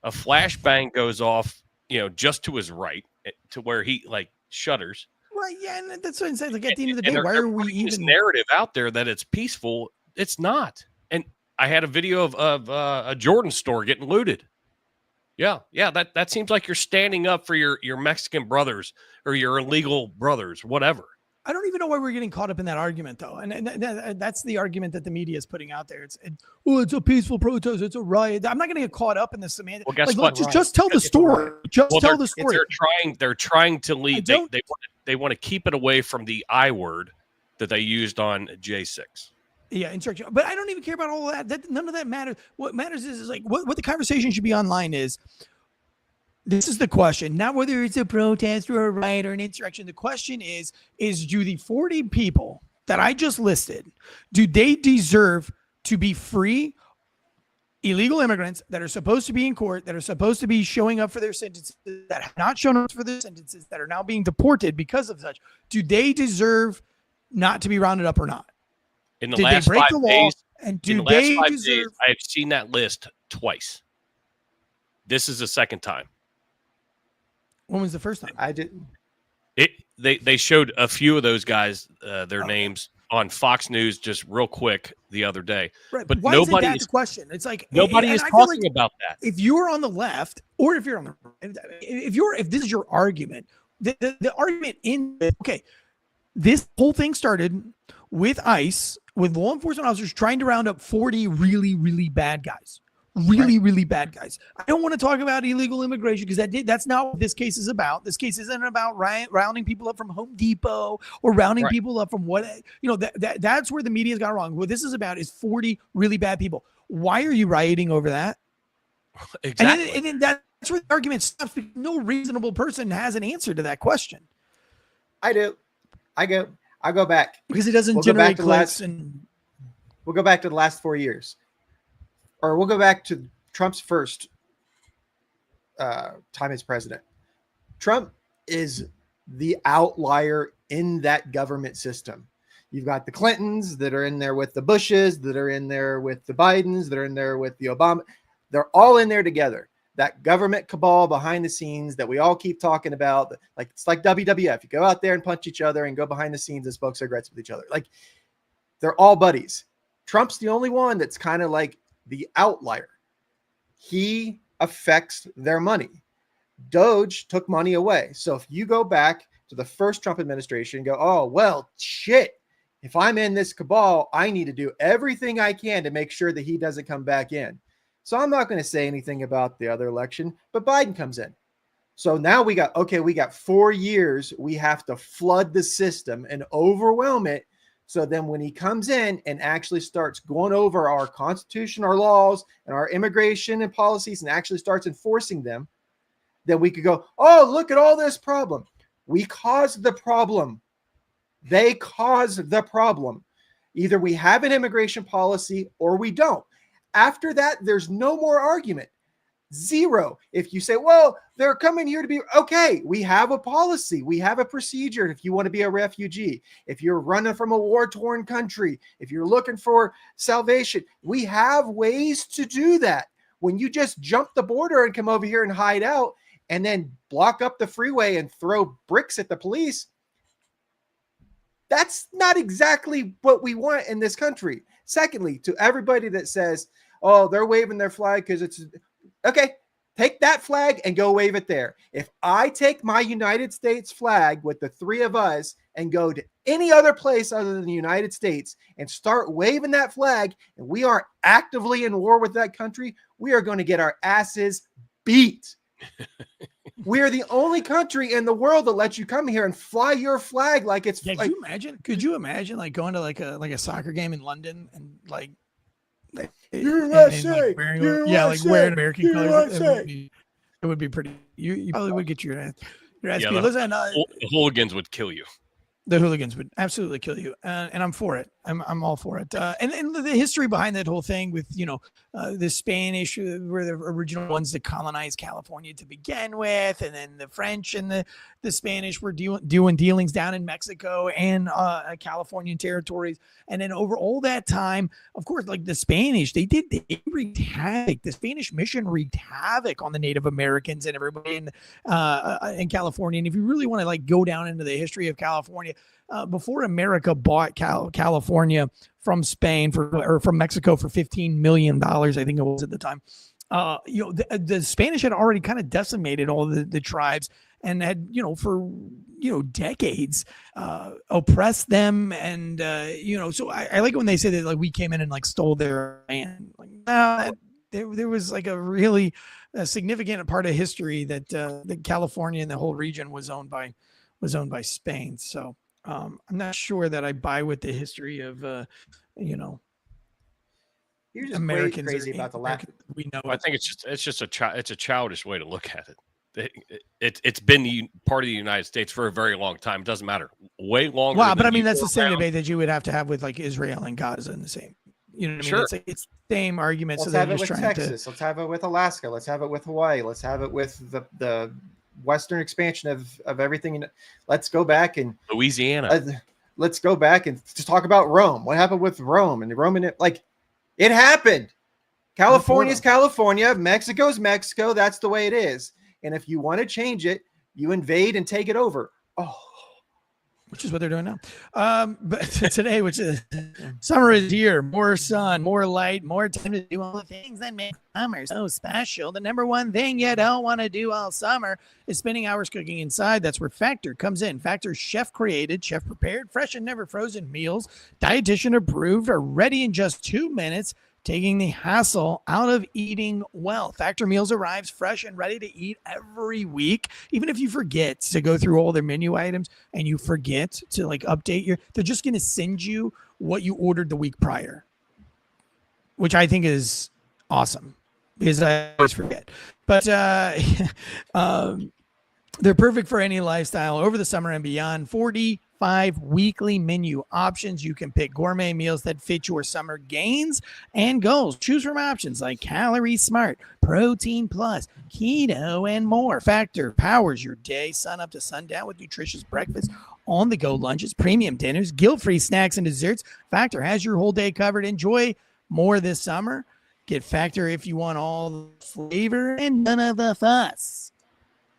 A flashbang goes off, just to his right, to where he like shudders. Right, yeah, and that's what I'm saying. Like, at the end of the day, why are we even this narrative out there that it's peaceful? It's not. And I had a video of a Jordan store getting looted. Yeah, that seems like you're standing up for your Mexican brothers or your illegal brothers, whatever. I don't even know why we're getting caught up in that argument, though. And that's the argument that the media is putting out there. It's a peaceful protest. It's a riot. I'm not going to get caught up in the semantic. Well, guess what? Just tell the story. Tell the story. They're trying to lead. They want to keep it away from the I word that they used on J6. Yeah, instruction. But I don't even care about all that. None of that matters. What matters is like what the conversation should be online is. This is the question, not whether it's a protest or a riot or an insurrection. The question is do the 40 people that I just listed, do they deserve to be free illegal immigrants that are supposed to be in court, that are supposed to be showing up for their sentences, that have not shown up for their sentences, that are now being deported because of such? Do they deserve not to be rounded up or not? In the Did last they break 5 the law? days, And in do the last they 5 deserve? days, I've seen that list twice. This is the second time. When was the first time? I didn't. They showed a few of those guys, their names on Fox News just real quick the other day. Right, but why nobody is that is the question? It's like nobody and is I feel talking about that. If you're on the left, or if you're on the if this is your argument, the argument in okay, this whole thing started with ICE, with law enforcement officers trying to round up 40 really, really bad guys. Really bad guys. I don't want to talk about illegal immigration because that's not what this case is about. This case isn't about rounding people up from Home Depot or rounding people up from what, that's where the media's got wrong. What this is about is 40 really bad people. Why are you rioting over that? Exactly. And then that's where the argument stops. No reasonable person has an answer to that question. I do. I go back. Because it doesn't We'll go back generate to clicks We'll go back to the last 4 years. Or we'll go back to Trump's first time as president. Trump is the outlier in that government system. You've got the Clintons that are in there with the Bushes, that are in there with the Bidens, that are in there with the Obama. They're all in there together. That government cabal behind the scenes that we all keep talking about. Like it's like WWF. You go out there and punch each other and go behind the scenes and smoke cigarettes with each other. Like they're all buddies. Trump's the only one that's kind of like the outlier. He affects their money. Doge took money away. So if you go back to the first Trump administration and go, oh, well, shit, if I'm in this cabal, I need to do everything I can to make sure that he doesn't come back in. So I'm not going to say anything about the other election, but Biden comes in. So now we got 4 years. We have to flood the system and overwhelm it. So then when he comes in and actually starts going over our constitution, our laws, and our immigration and policies and actually starts enforcing them, then we could go, oh, look at all this problem. We caused the problem. They caused the problem. Either we have an immigration policy or we don't. After that, there's no more argument. Zero. If you say, well, they're coming here to be, okay, we have a policy. We have a procedure. If you want to be a refugee, if you're running from a war-torn country, if you're looking for salvation, we have ways to do that. When you just jump the border and come over here and hide out and then block up the freeway and throw bricks at the police, that's not exactly what we want in this country. Secondly, to everybody that says, oh, they're waving their flag because it's okay, take that flag and go wave it there. If I take my United States flag with the three of us and go to any other place other than the United States and start waving that flag, and we are actively in war with that country, we are going to get our asses beat. We are the only country in the world that lets you come here and fly your flag like it's. Yeah, like, could you imagine like going to like a soccer game in London and like USA, like wearing, USA, yeah, like wearing American colors? USA. It would be pretty. You probably would get your ass beat. The Listen, hooligans would kill you. the hooligans would absolutely kill you, and I'm for it. I'm all for it. And the history behind that whole thing with the Spanish were the original ones that colonized California to begin with, and then the French and the Spanish were doing dealings down in Mexico and Californian territories, and then over all that time, of course, like the Spanish, they wreaked havoc. The Spanish mission wreaked havoc on the Native Americans and everybody in California. And if you really want to like go down into the history of California. Before America bought California from Spain or from Mexico for $15 million, I think it was at the time. The Spanish had already kind of decimated all the tribes and had, for decades oppressed them. And so I like when they say that like we came in and like stole their land. Like no, there was like a really significant part of history that California and the whole region was owned by Spain. So. I'm not sure that I buy with the history of You're just Americans crazy are, about the Americans, we know I it. think it's just a childish way to look at it. It's been part of the United States for a very long time. It doesn't matter. Way longer. Wow, but than I mean you that's were the same around. debate that you would have to have with like Israel and Gaza in the same. You know what I mean? Sure. It's the same argument. Let's so have they're it just with trying Texas. Let's have it with Alaska. Let's have it with Hawaii. Let's have it with the western expansion of everything. Let's go back and Louisiana. let's go back and just talk about Rome. What happened with Rome and Roman? Like, it happened. California's California. Mexico's Mexico. That's the way it is. And if you want to change it, you invade and take it over. Oh, which is what they're doing now. But today, which is summer is here, more sun, more light, more time to do all the things that make summer so special. The number one thing you don't want to do all summer is spending hours cooking inside. That's where Factor comes in. Factor's chef created, chef prepared, fresh and never frozen meals, dietitian approved, are ready in just 2 minutes, taking the hassle out of eating well. Factor meals arrives fresh and ready to eat every week. Even if you forget to go through all their menu items and you forget to like update they're just going to send you what you ordered the week prior, which I think is awesome because I always forget. But they're perfect for any lifestyle over the summer and beyond. 45 weekly menu options. You can pick gourmet meals that fit your summer gains and goals. Choose from options like Calorie Smart, Protein Plus, Keto, and more. Factor powers your day, sun up to sundown, with nutritious breakfast, on-the-go lunches, premium dinners, guilt-free snacks and desserts. Factor has your whole day covered. Enjoy more this summer. Get Factor if you want all the flavor and none of the fuss.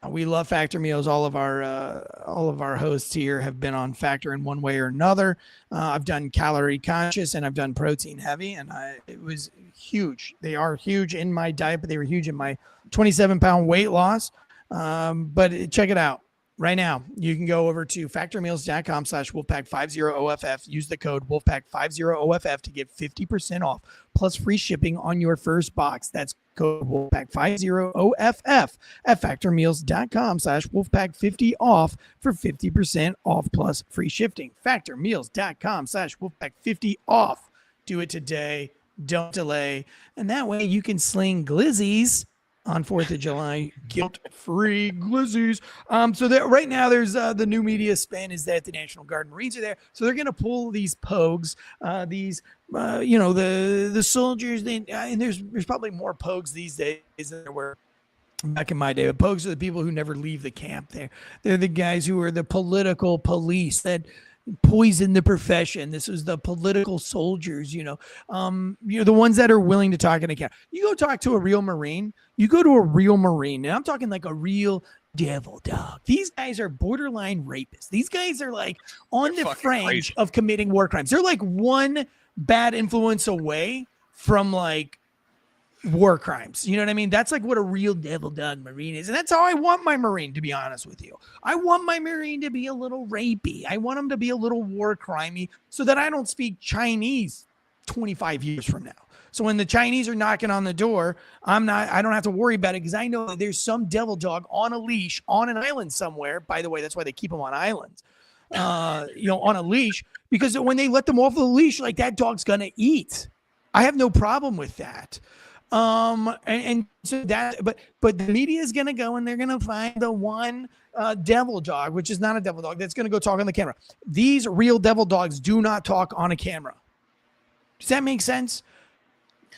We love Factor meals. All of our hosts here have been on Factor in one way or another. I've done calorie conscious and I've done protein heavy, and it was huge. They are huge in my diet, but they were huge in my 27-pound weight loss. But check it out. Right now, you can go over to factormeals.com/Wolfpack50OFF. Use the code Wolfpack50OFF to get 50% off plus free shipping on your first box. That's code Wolfpack50OFF at factormeals.com/Wolfpack50OFF for 50% off plus free shipping. Factormeals.com/Wolfpack50OFF. Do it today. Don't delay. And that way you can sling glizzies on 4th of July, guilt-free glizzies. So that right now there's the new media spin is that the National Guard Marines are there. So they're going to pull these pogues, the soldiers. And there's probably more pogues these days than there were back in my day. But pogues are the people who never leave the camp. They're the guys who are the political police that poison the profession. This is the political soldiers, the ones that are willing to talk in a camp. You go talk to a real Marine, and I'm talking like a real devil dog. These guys are borderline rapists. These guys are like on the fringe of committing war crimes. They're like one bad influence away from like war crimes. You know what I mean? That's like what a real devil dog Marine is. And that's how I want my Marine, to be honest with you. I want my Marine to be a little rapey. I want him to be a little war crimey so that I don't speak Chinese 25 years from now. So when the Chinese are knocking on the door, I don't have to worry about it because I know that there's some devil dog on a leash on an island somewhere. By the way, that's why they keep them on islands, on a leash, because when they let them off the leash, like that dog's going to eat. I have no problem with that. And so that, but the media is going to go and they're going to find the one devil dog, which is not a devil dog, that's going to go talk on the camera. These real devil dogs do not talk on a camera. Does that make sense?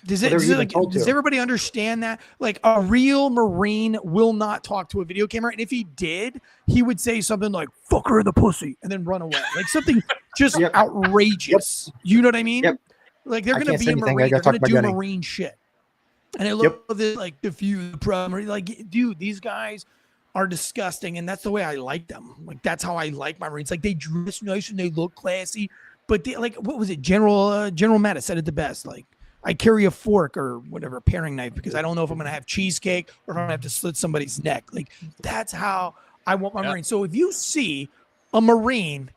Does everybody understand that? Like a real Marine will not talk to a video camera. And if he did, he would say something like, fuck her in the pussy, and then run away. Like something just outrageous. Yep. You know what I mean? Yep. Like they're going to be a Marine. They're going to do Marine shit. And I love this, like, diffuse the problem. Like, dude, these guys are disgusting, and that's the way I like them. Like, that's how I like my Marines. Like, they dress nice and they look classy, but they, like, what was it? General Mattis said it the best. Like, I carry a fork or whatever, a paring knife, because I don't know if I'm going to have cheesecake or if I'm going to have to slit somebody's neck. Like, that's how I want my Marines. So if you see a Marine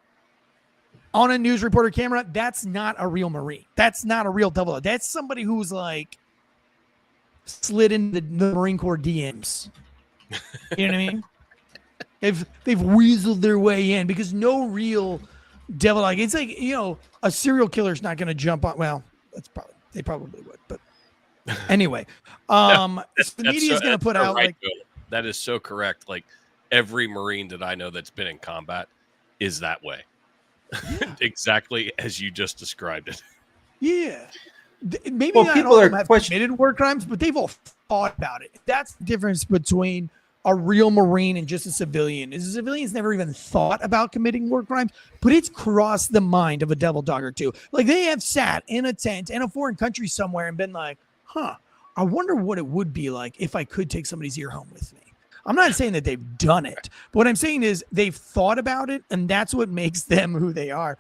on a news reporter camera, that's not a real Marine. That's not a real devil. That's somebody who's like slid into the Marine Corps DMs. You know what I mean? They've weaseled their way in, because no real devil dog. It's like, a serial killer's not going to jump on. Well, they probably would, but anyway, so the media is going to put out right, that is so correct. Like every Marine that I know that's been in combat is that way. Yeah. Exactly as you just described it. Yeah. Maybe well, not people all are of them have committed war crimes, but they've all thought about it. That's the difference between a real Marine and just a civilian. Is a civilian's never even thought about committing war crimes, but it's crossed the mind of a devil dog or two. Like they have sat in a tent in a foreign country somewhere and been like, I wonder what it would be like if I could take somebody's ear home with me. I'm not saying that they've done it, but what I'm saying is they've thought about it, and that's what makes them who they are.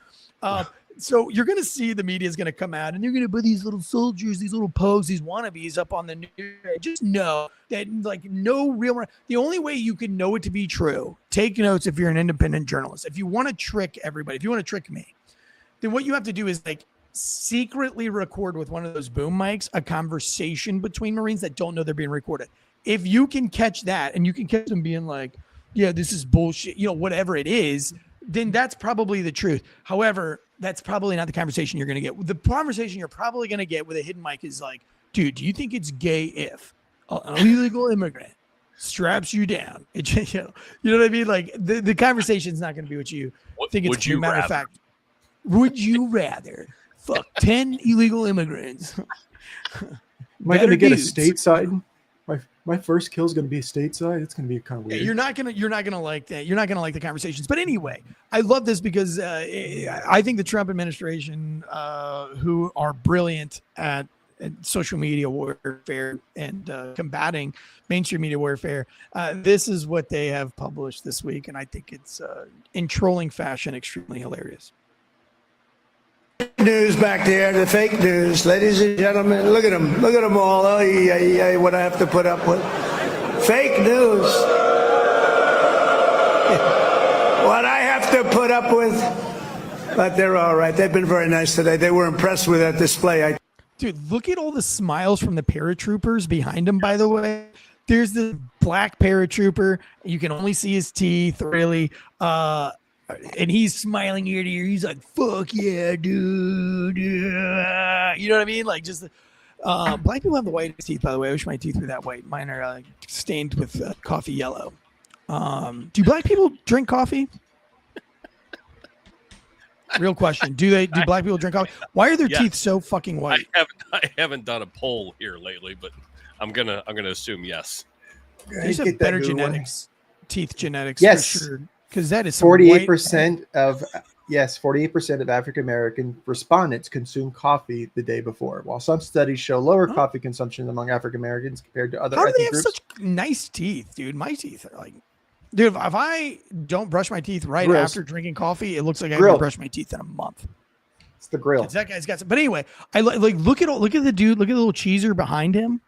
So you're going to see the media is going to come out, and they're going to put these little soldiers, these little pogues, these wannabes up on the news. Just know that, like, no real. The only way you can know it to be true, take notes if you're an independent journalist. If you want to trick everybody, if you want to trick me, then what you have to do is like secretly record with one of those boom mics a conversation between Marines that don't know they're being recorded. If you can catch that, and you can catch them being like, yeah, this is bullshit, whatever it is, then that's probably the truth. However, that's probably not the conversation you're going to get. The conversation you're probably going to get with a hidden mic is like, dude, do you think it's gay if an illegal immigrant straps you down? You know what I mean? Like the conversation is not going to be what you think it's. As a matter of fact, would you rather fuck 10 illegal immigrants? Am I going to get a stateside? My first kill is going to be stateside. It's going to be kind of weird. Yeah, you're not gonna like that. You're not gonna like the conversations. But anyway, I love this because I think the Trump administration, who are brilliant at social media warfare and combating mainstream media warfare, this is what they have published this week, and I think it's in trolling fashion extremely hilarious. News back there, the fake news, ladies and gentlemen. Look at them all. Oh, what I have to put up with. Fake news. What I have to put up with. But they're all right. They've been very nice today. They were impressed with that display. Dude, look at all the smiles from the paratroopers behind him, by the way. There's the black paratrooper. You can only see his teeth, really. And he's smiling ear to ear. He's like, fuck yeah, dude. Yeah. You know what I mean? Like, just black people have the whitest teeth, by the way. I wish my teeth were that white. Mine are stained with coffee yellow. Do black people drink coffee? Real question. Do black people drink coffee? Why are their teeth so fucking white? I haven't done a poll here lately, but I'm gonna assume yes. They have better genetics, teeth genetics, yes, for sure. Because that is 48% of 48% of African American respondents consume coffee the day before, while some studies show lower coffee consumption among African Americans compared to other ethnic groups. How do they have such nice teeth, dude? My teeth are like, dude, if I don't brush my teeth right after drinking coffee, it looks like I haven't brushed my teeth in a month. It's the grill. That guy's got some. But anyway, I like look at the dude. Look at the little cheeser behind him.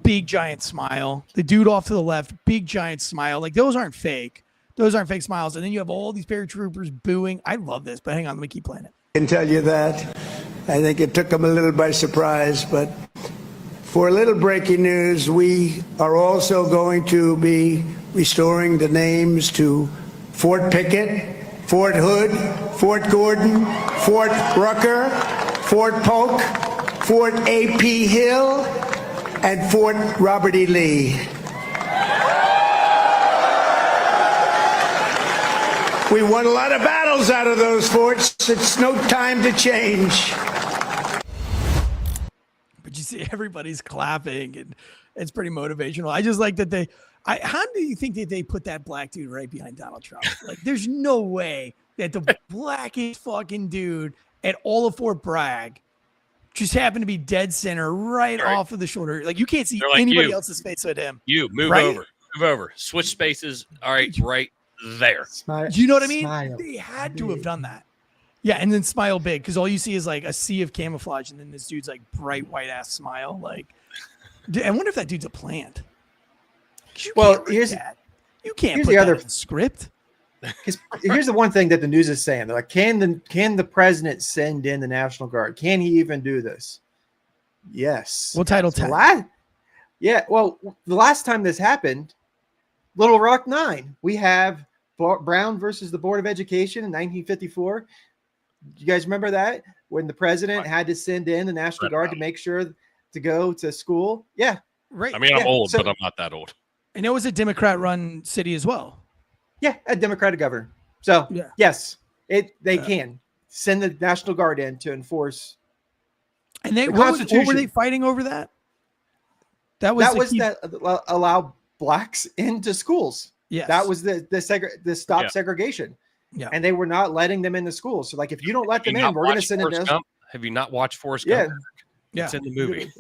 Big giant smile. The dude off to the left, big giant smile. Like those aren't fake. Those aren't fake smiles. And then you have all these paratroopers booing. I love this, but hang on, let me keep playing it. I can tell you that. I think it took them a little by surprise, but for a little breaking news, we are also going to be restoring the names to Fort Pickett, Fort Hood, Fort Gordon, Fort Rucker, Fort Polk, Fort A.P. Hill, and Fort Robert E. Lee. We won a lot of battles out of those forts. It's no time to change. But you see everybody's clapping, and it's pretty motivational. I just like that how do you think that they put that black dude right behind Donald Trump? Like, there's no way that the blackest fucking dude at all of Fort Bragg just happened to be dead center right off of the shoulder. Like, you can't see anybody else's face but him. You move over, switch spaces. All right, right there. Do you know what I mean? They had to have done that. Yeah, and then smile big, because all you see is like a sea of camouflage, and then this dude's like bright white ass smile. Like, I wonder if that dude's a plant. You can't put that in script. Because here's the one thing that the news is saying: they're like, can the president send in the National Guard? Can he even do this? Yes. Well, Title 10. Yeah. Well, the last time this happened, Little Rock 9, we have Brown versus the Board of Education in 1954. You guys remember that when the president had to send in the National Guard to make sure to go to school? Yeah. Right. I mean, I'm Yeah, old, so- but I'm not that old. And it was a Democrat-run city as well. Yeah, a Democratic governor. So Yeah. yes, they can send the National Guard in to enforce. And they The what were Constitution. they fighting over that? That was That allow blacks into schools. Yes. That was the stop segregation. Yeah. And they were not letting them into schools. So like, if you don't let them in, we're going to send it. Have you not watched Forrest Yeah. Gump? Yeah. It's in the movie.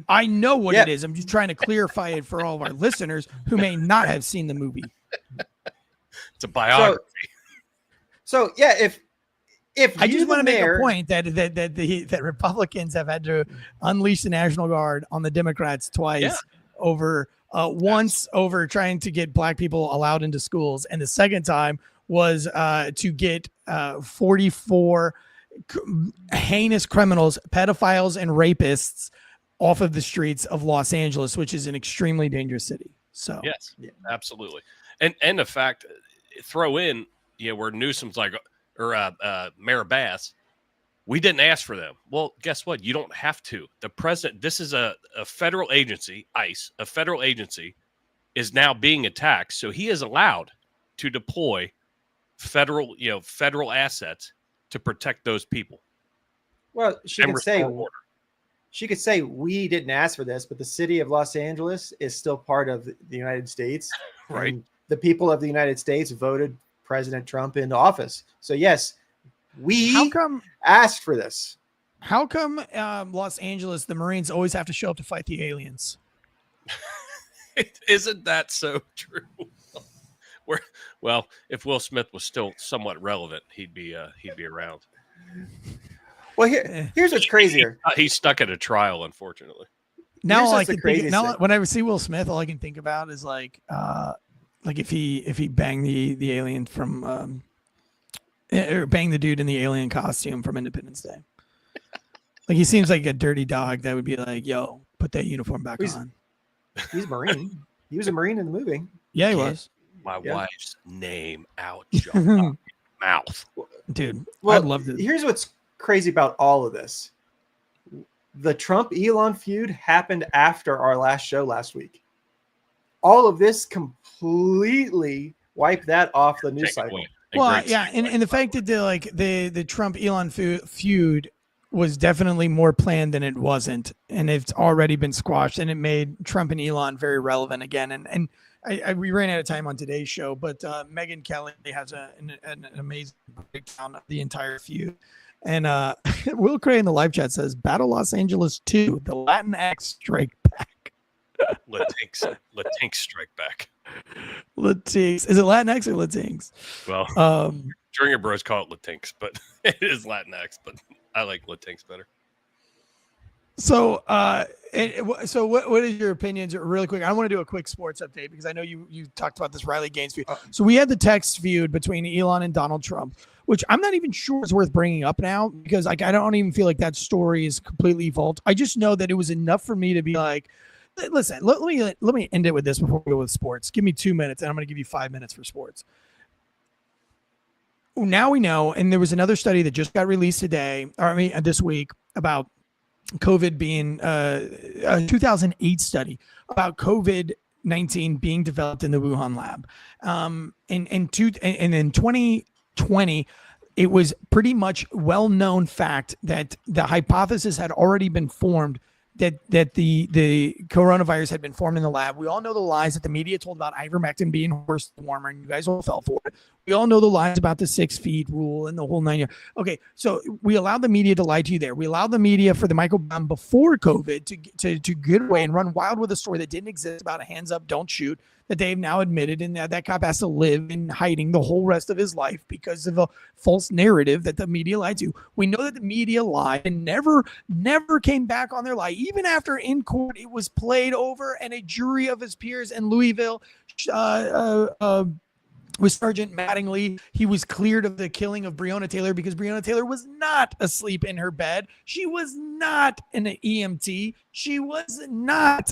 I know what Yeah. it is. I'm just trying to clarify it for all of our listeners who may not have seen the movie. It's a biography. So yeah, if I just want to make a mayor- point that Republicans have had to unleash the National Guard on the Democrats twice over once over trying to get black people allowed into schools, and the second time was to get 44 heinous criminals, pedophiles, and rapists off of the streets of Los Angeles, which is an extremely dangerous city. So Yes, absolutely. And the fact, throw in, where Newsom's like, or Mayor Bass, we didn't ask for them. Well, guess what? You don't have to. The president, this is a federal agency, ICE, a federal agency, is now being attacked. So he is allowed to deploy federal assets to protect those people. Well, she and could say restore order. we didn't ask for this, but the city of Los Angeles is still part of the United States. Right. And the people of the United States voted President Trump into office. So yes, we asked for this. How come Los Angeles, the Marines always have to show up to fight the aliens? Isn't that so true? Well, if Will Smith was still somewhat relevant, he'd be around. Well, here's what's crazier. He's stuck at a trial, unfortunately. Now Here's all I what's the can think, craziest now thing. when I see Will Smith, all I can think about is like if he banged the alien from or banged the dude in the alien costume from Independence Day. Like he seems like a dirty dog that would be like, "Yo, put that uniform back on." He's a Marine. He was a Marine in the movie. Yeah, he was. My wife's name out your mouth. Dude, Well, I'd love to. Here's what's crazy about all of this. The Trump-Elon feud happened after our last show last week. All of this completely wiped that off the news cycle. Well, yeah, and the fact that the Trump Elon feud was definitely more planned than it wasn't, and it's already been squashed, and it made Trump and Elon very relevant again. And we ran out of time on today's show, but Megyn Kelly has an amazing breakdown of the entire feud. And Will Cray in the live chat says, "Battle Los Angeles 2, the Latinx strike back." Latinx strike back. Latinx. Is it Latinx or Latinx? Well, Stringer Bros call it Latinx, but it is Latinx, but I like Latinx better. So, what is your opinions? Really quick, I want to do a quick sports update because I know you talked about this Riley Gaines feud. So we had the text feud between Elon and Donald Trump, which I'm not even sure is worth bringing up now because I don't even feel like that story is completely evolved. I just know that it was enough for me to be like, listen, let me end it with this before we go with sports. Give me 2 minutes, and I'm going to give you 5 minutes for sports. Now we know, and there was another study that just got released this week about COVID being a 2008 study about COVID-19 being developed in the Wuhan lab. And in 2020, it was pretty much well-known fact that the hypothesis had already been formed that the coronavirus had been formed in the lab. We all know the lies that the media told about ivermectin being worse than warmer, and you guys all fell for it. We all know the lies about the 6 feet rule and the whole 9 year. Okay, so we allowed the media to lie to you there. We allowed the media for the microbiome before COVID to get away and run wild with a story that didn't exist about a hands up, don't shoot, that they've now admitted, and that cop has to live in hiding the whole rest of his life because of a false narrative that the media lied to. We know that the media lied and never came back on their lie. Even after in court, it was played over and a jury of his peers in Louisville with Sergeant Mattingly, he was cleared of the killing of Breonna Taylor because Breonna Taylor was not asleep in her bed. She was not an EMT. She was not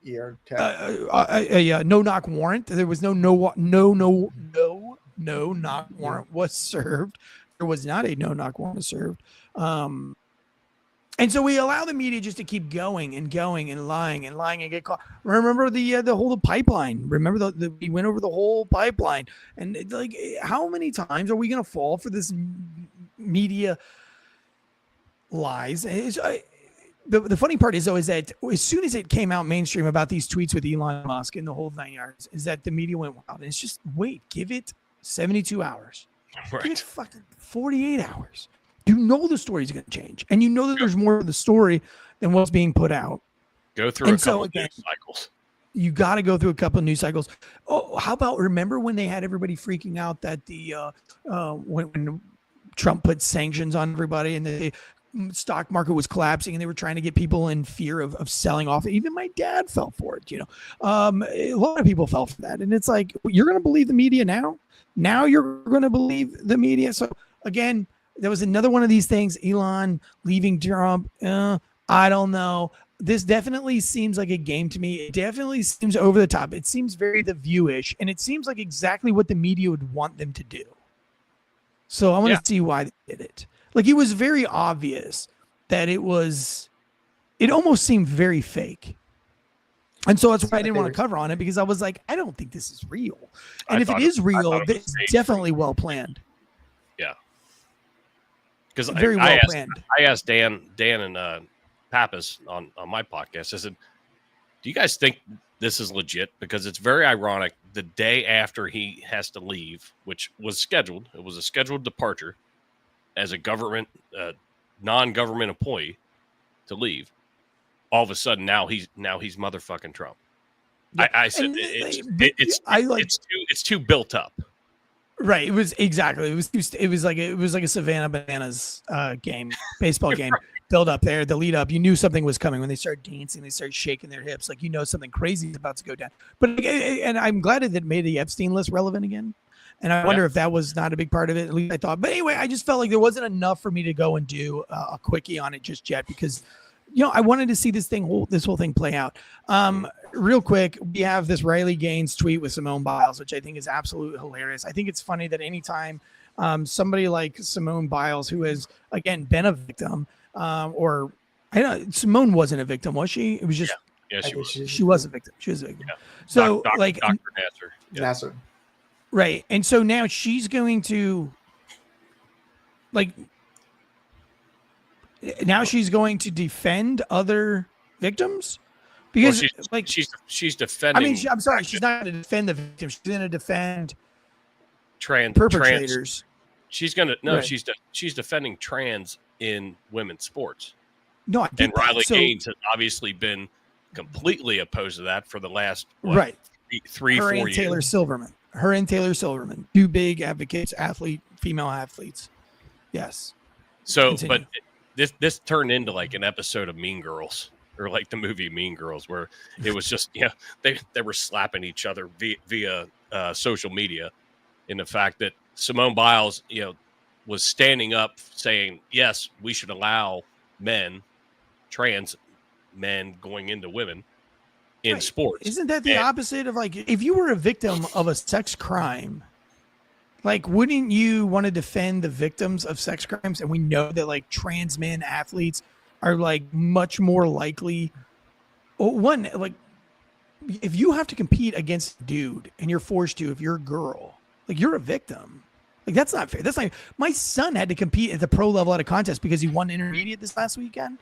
a no knock warrant. There was no knock warrant was served. There was not a no knock warrant served. And so we allow the media just to keep going and lying and get caught. Remember the whole pipeline. Remember we went over the whole pipeline. And like, how many times are we going to fall for this media lies? The funny part is, though, is that as soon as it came out mainstream about these tweets with Elon Musk and the whole 9 yards, is that the media went wild. And it's just, wait, give it 72 hours. Right. Give it fucking 48 hours. You know the story's going to change. And you know that there's more of the story than what's being put out. Go through a couple of news cycles. You got to go through a couple of news cycles. Oh, how about, remember when they had everybody freaking out that when Trump put sanctions on everybody and the stock market was collapsing and they were trying to get people in fear of selling off. Even my dad fell for it. A lot of people fell for that. And it's like, you're going to believe the media now? Now you're going to believe the media. So again, there was another one of these things, Elon leaving Trump. I don't know. This definitely seems like a game to me. It definitely seems over the top. It seems very The View-ish, and it seems like exactly what the media would want them to do. So I want to see why they did it. Like, it was very obvious that it almost seemed very fake. And so that's why I didn't want to cover on it, because I was like, I don't think this is real. And if it is real, it's definitely well planned. Yeah. Because very well planned. I asked Dan and Pappas on my podcast. I said, "Do you guys think this is legit?" Because it's very ironic. The day after he has to leave, which was scheduled, it was a scheduled departure as a government, non-government employee to leave. All of a sudden, now he's motherfucking Trump. Yeah. I said it's too built up. Right. It was exactly. It was like a Savannah Bananas game, baseball game. Right. Build up there, the lead up. You knew something was coming when they started dancing. They started shaking their hips, like something crazy is about to go down. But and I'm glad that it made the Epstein list relevant again. And I wonder if that was not a big part of it. At least I thought. But anyway, I just felt like there wasn't enough for me to go and do a quickie on it just yet, because I wanted to see this whole thing play out. Real quick, we have this Riley Gaines tweet with Simone Biles, which I think is absolutely hilarious. I think it's funny that anytime somebody like Simone Biles, who has, again, been a victim, or I know Simone wasn't a victim, was she? It was just she was a victim. She was a victim. Yeah. So Dr. Nasser. Right. And so now she's going to defend other victims. Because she's defending. I mean, I'm sorry, she's not going to defend the victim. She's going to defend perpetrators. perpetrators. She's going to she's defending trans in women's sports. No, I get and Riley Gaines has obviously been completely opposed to that for the last 4 years. Her and Taylor Silverman, two big advocates, female athletes. Yes. So, continue. But this turned into like an episode of Mean Girls. Or like the movie Mean Girls, where it was just, they were slapping each other via social media. In the fact that Simone Biles, was standing up saying, yes, we should allow trans men going into women in sports. Isn't that the opposite of, like, if you were a victim of a sex crime, like, wouldn't you want to defend the victims of sex crimes? And we know that, like, trans men athletes are like much more likely. Like, if you have to compete against a dude and you're forced to, if you're a girl, like, you're a victim. Like, that's not fair. That's not. My son had to compete at the pro level at a contest because he won intermediate this last weekend,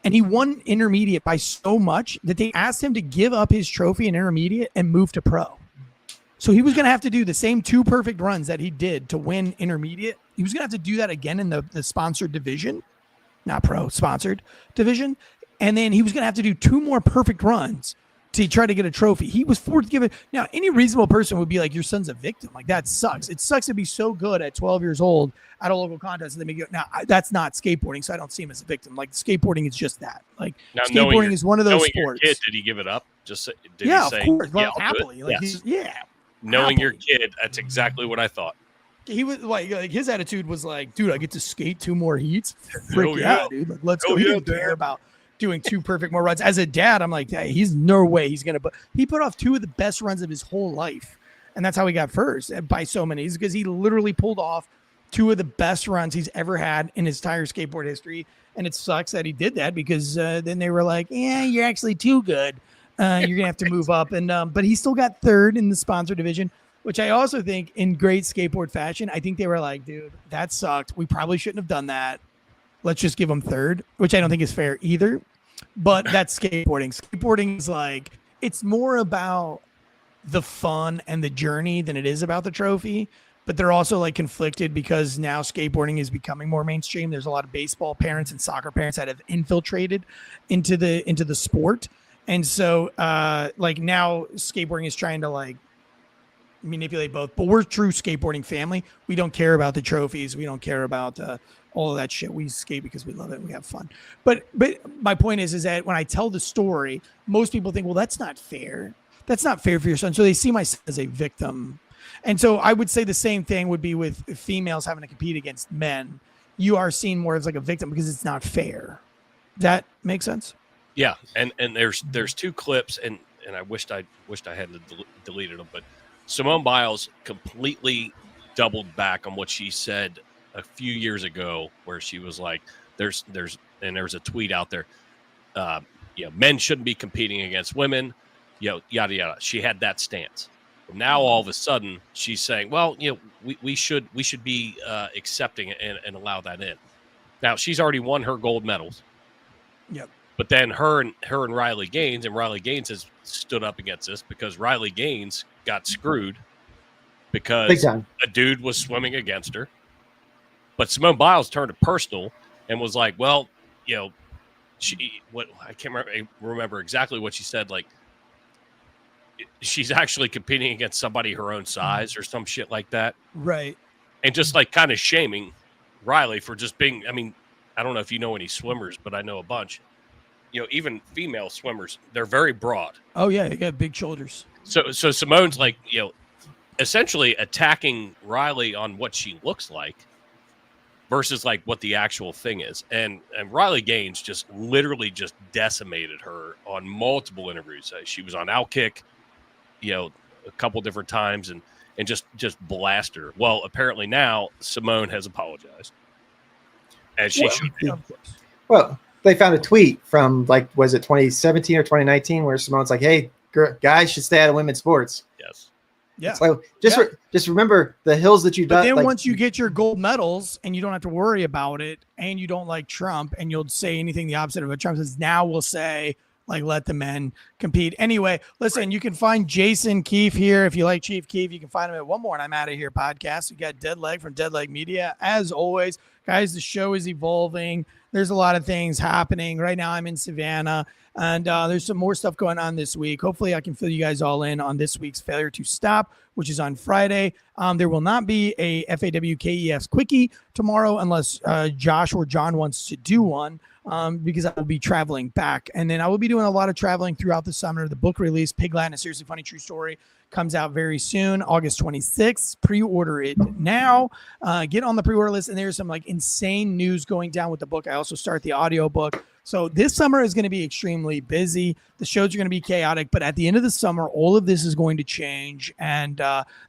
and he won intermediate by so much that they asked him to give up his trophy in intermediate and move to pro. So he was going to have to do the same 2 perfect runs that he did to win intermediate. He was going to have to do that again in the sponsored division. Not pro, sponsored division. And then he was going to have to do 2 more perfect runs to try to get a trophy. He was forced to give it. Now, any reasonable person would be like, your son's a victim. Like, that sucks. It sucks to be so good at 12 years old at a local contest. And then make it. Now, that's not skateboarding, so I don't see him as a victim. Like, skateboarding is just that. Like, now, skateboarding is one of those sports. Your kid, did he give it up? Did he say, of course. Well, happily. Like, yes. Knowing your kid, that's exactly what I thought. He was like his attitude was like, dude, I get to skate 2 more heats. Frick yeah, dude. Like, let's go. He didn't care about doing 2 perfect more runs. As a dad, I'm like, hey, he's no way he's gonna. But he put off 2 of the best runs of his whole life, and that's how he got first by so many. Is because he literally pulled off 2 of the best runs he's ever had in his entire skateboard history. And it sucks that he did that because then they were like, yeah, you're actually too good. You're gonna have to move up. And but he still got 3rd in the sponsor division, which I also think in great skateboard fashion. I think they were like, dude, that sucked. We probably shouldn't have done that. Let's just give him 3rd, which I don't think is fair either. But that's skateboarding. Skateboarding is like, it's more about the fun and the journey than it is about the trophy. But they're also like conflicted because now skateboarding is becoming more mainstream. There's a lot of baseball parents and soccer parents that have infiltrated into the sport. And so like now skateboarding is trying to like manipulate both, but we're true skateboarding family. We don't care about the trophies. We don't care about all of that shit. We skate because we love it. We have fun. But my point is that when I tell the story, most people think, well, that's not fair. That's not fair for your son. So they see my son as a victim. And so I would say the same thing would be with females having to compete against men. You are seen more as like a victim because it's not fair. That makes sense? Yeah, and there's 2 clips, and I wished I hadn't deleted them, but Simone Biles completely doubled back on what she said a few years ago, where she was like, "There's a tweet out there, men shouldn't be competing against women, yada yada." She had that stance. Now all of a sudden she's saying, well, we should be accepting it and allow that in. Now she's already won her gold medals. Yep. But then her and Riley Gaines has stood up against this because Riley Gaines got screwed because a dude was swimming against her. But Simone Biles turned it personal and was like, well, I can't remember exactly what she said, like, she's actually competing against somebody her own size or some shit like that. Right. And just like kind of shaming Riley for just being, I mean, I don't know if you know any swimmers, but I know a bunch. Even female swimmers, they're very broad. Oh yeah, they got big shoulders. So Simone's like, essentially attacking Riley on what she looks like versus like what the actual thing is. And Riley Gaines just literally just decimated her on multiple interviews. She was on Outkick, a couple different times and just blasted her. Well, apparently now Simone has apologized. As she should be. Well, they found a tweet from was it 2017 or 2019 where Simone's like, hey, guys should stay out of women's sports. Yes. Yeah. So just remember the hills that you've done. But then once you get your gold medals and you don't have to worry about it and you don't like Trump and you'll say anything the opposite of what Trump says, now we'll say, like, let the men compete. Anyway, listen, you can find Jason Keefe here. If you like Chief Keefe, you can find him at One More and I'm Out of Here podcast. We got Dead Leg from Dead Leg Media. As always, guys, the show is evolving. There's a lot of things happening. Right now I'm in Savannah, and there's some more stuff going on this week. Hopefully I can fill you guys all in on this week's Failure to Stop, which is on Friday. There will not be a FAWKES quickie tomorrow unless Josh or John wants to do one. Because I will be traveling back. And then I will be doing a lot of traveling throughout the summer. The book release, Pigland, A Seriously Funny True Story, comes out very soon, August 26th. Pre-order it now. Get on the pre-order list. And there's some like insane news going down with the book. I also start the audio book. So this summer is going to be extremely busy. The shows are going to be chaotic, but at the end of the summer, all of this is going to change, and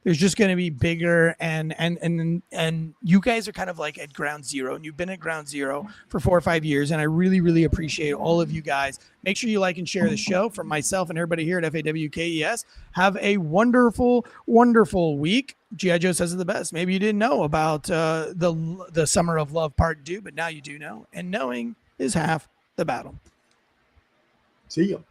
there's just going to be bigger. And you guys are kind of like at ground zero, and you've been at ground zero for 4 or 5 years, and I really, really appreciate all of you guys. Make sure you like and share the show. From myself and everybody here at FAWKES, have a wonderful, wonderful week. G.I. Joe says it the best. Maybe you didn't know about the Summer of Love Part 2, but now you do know, and knowing is half the battle. See you.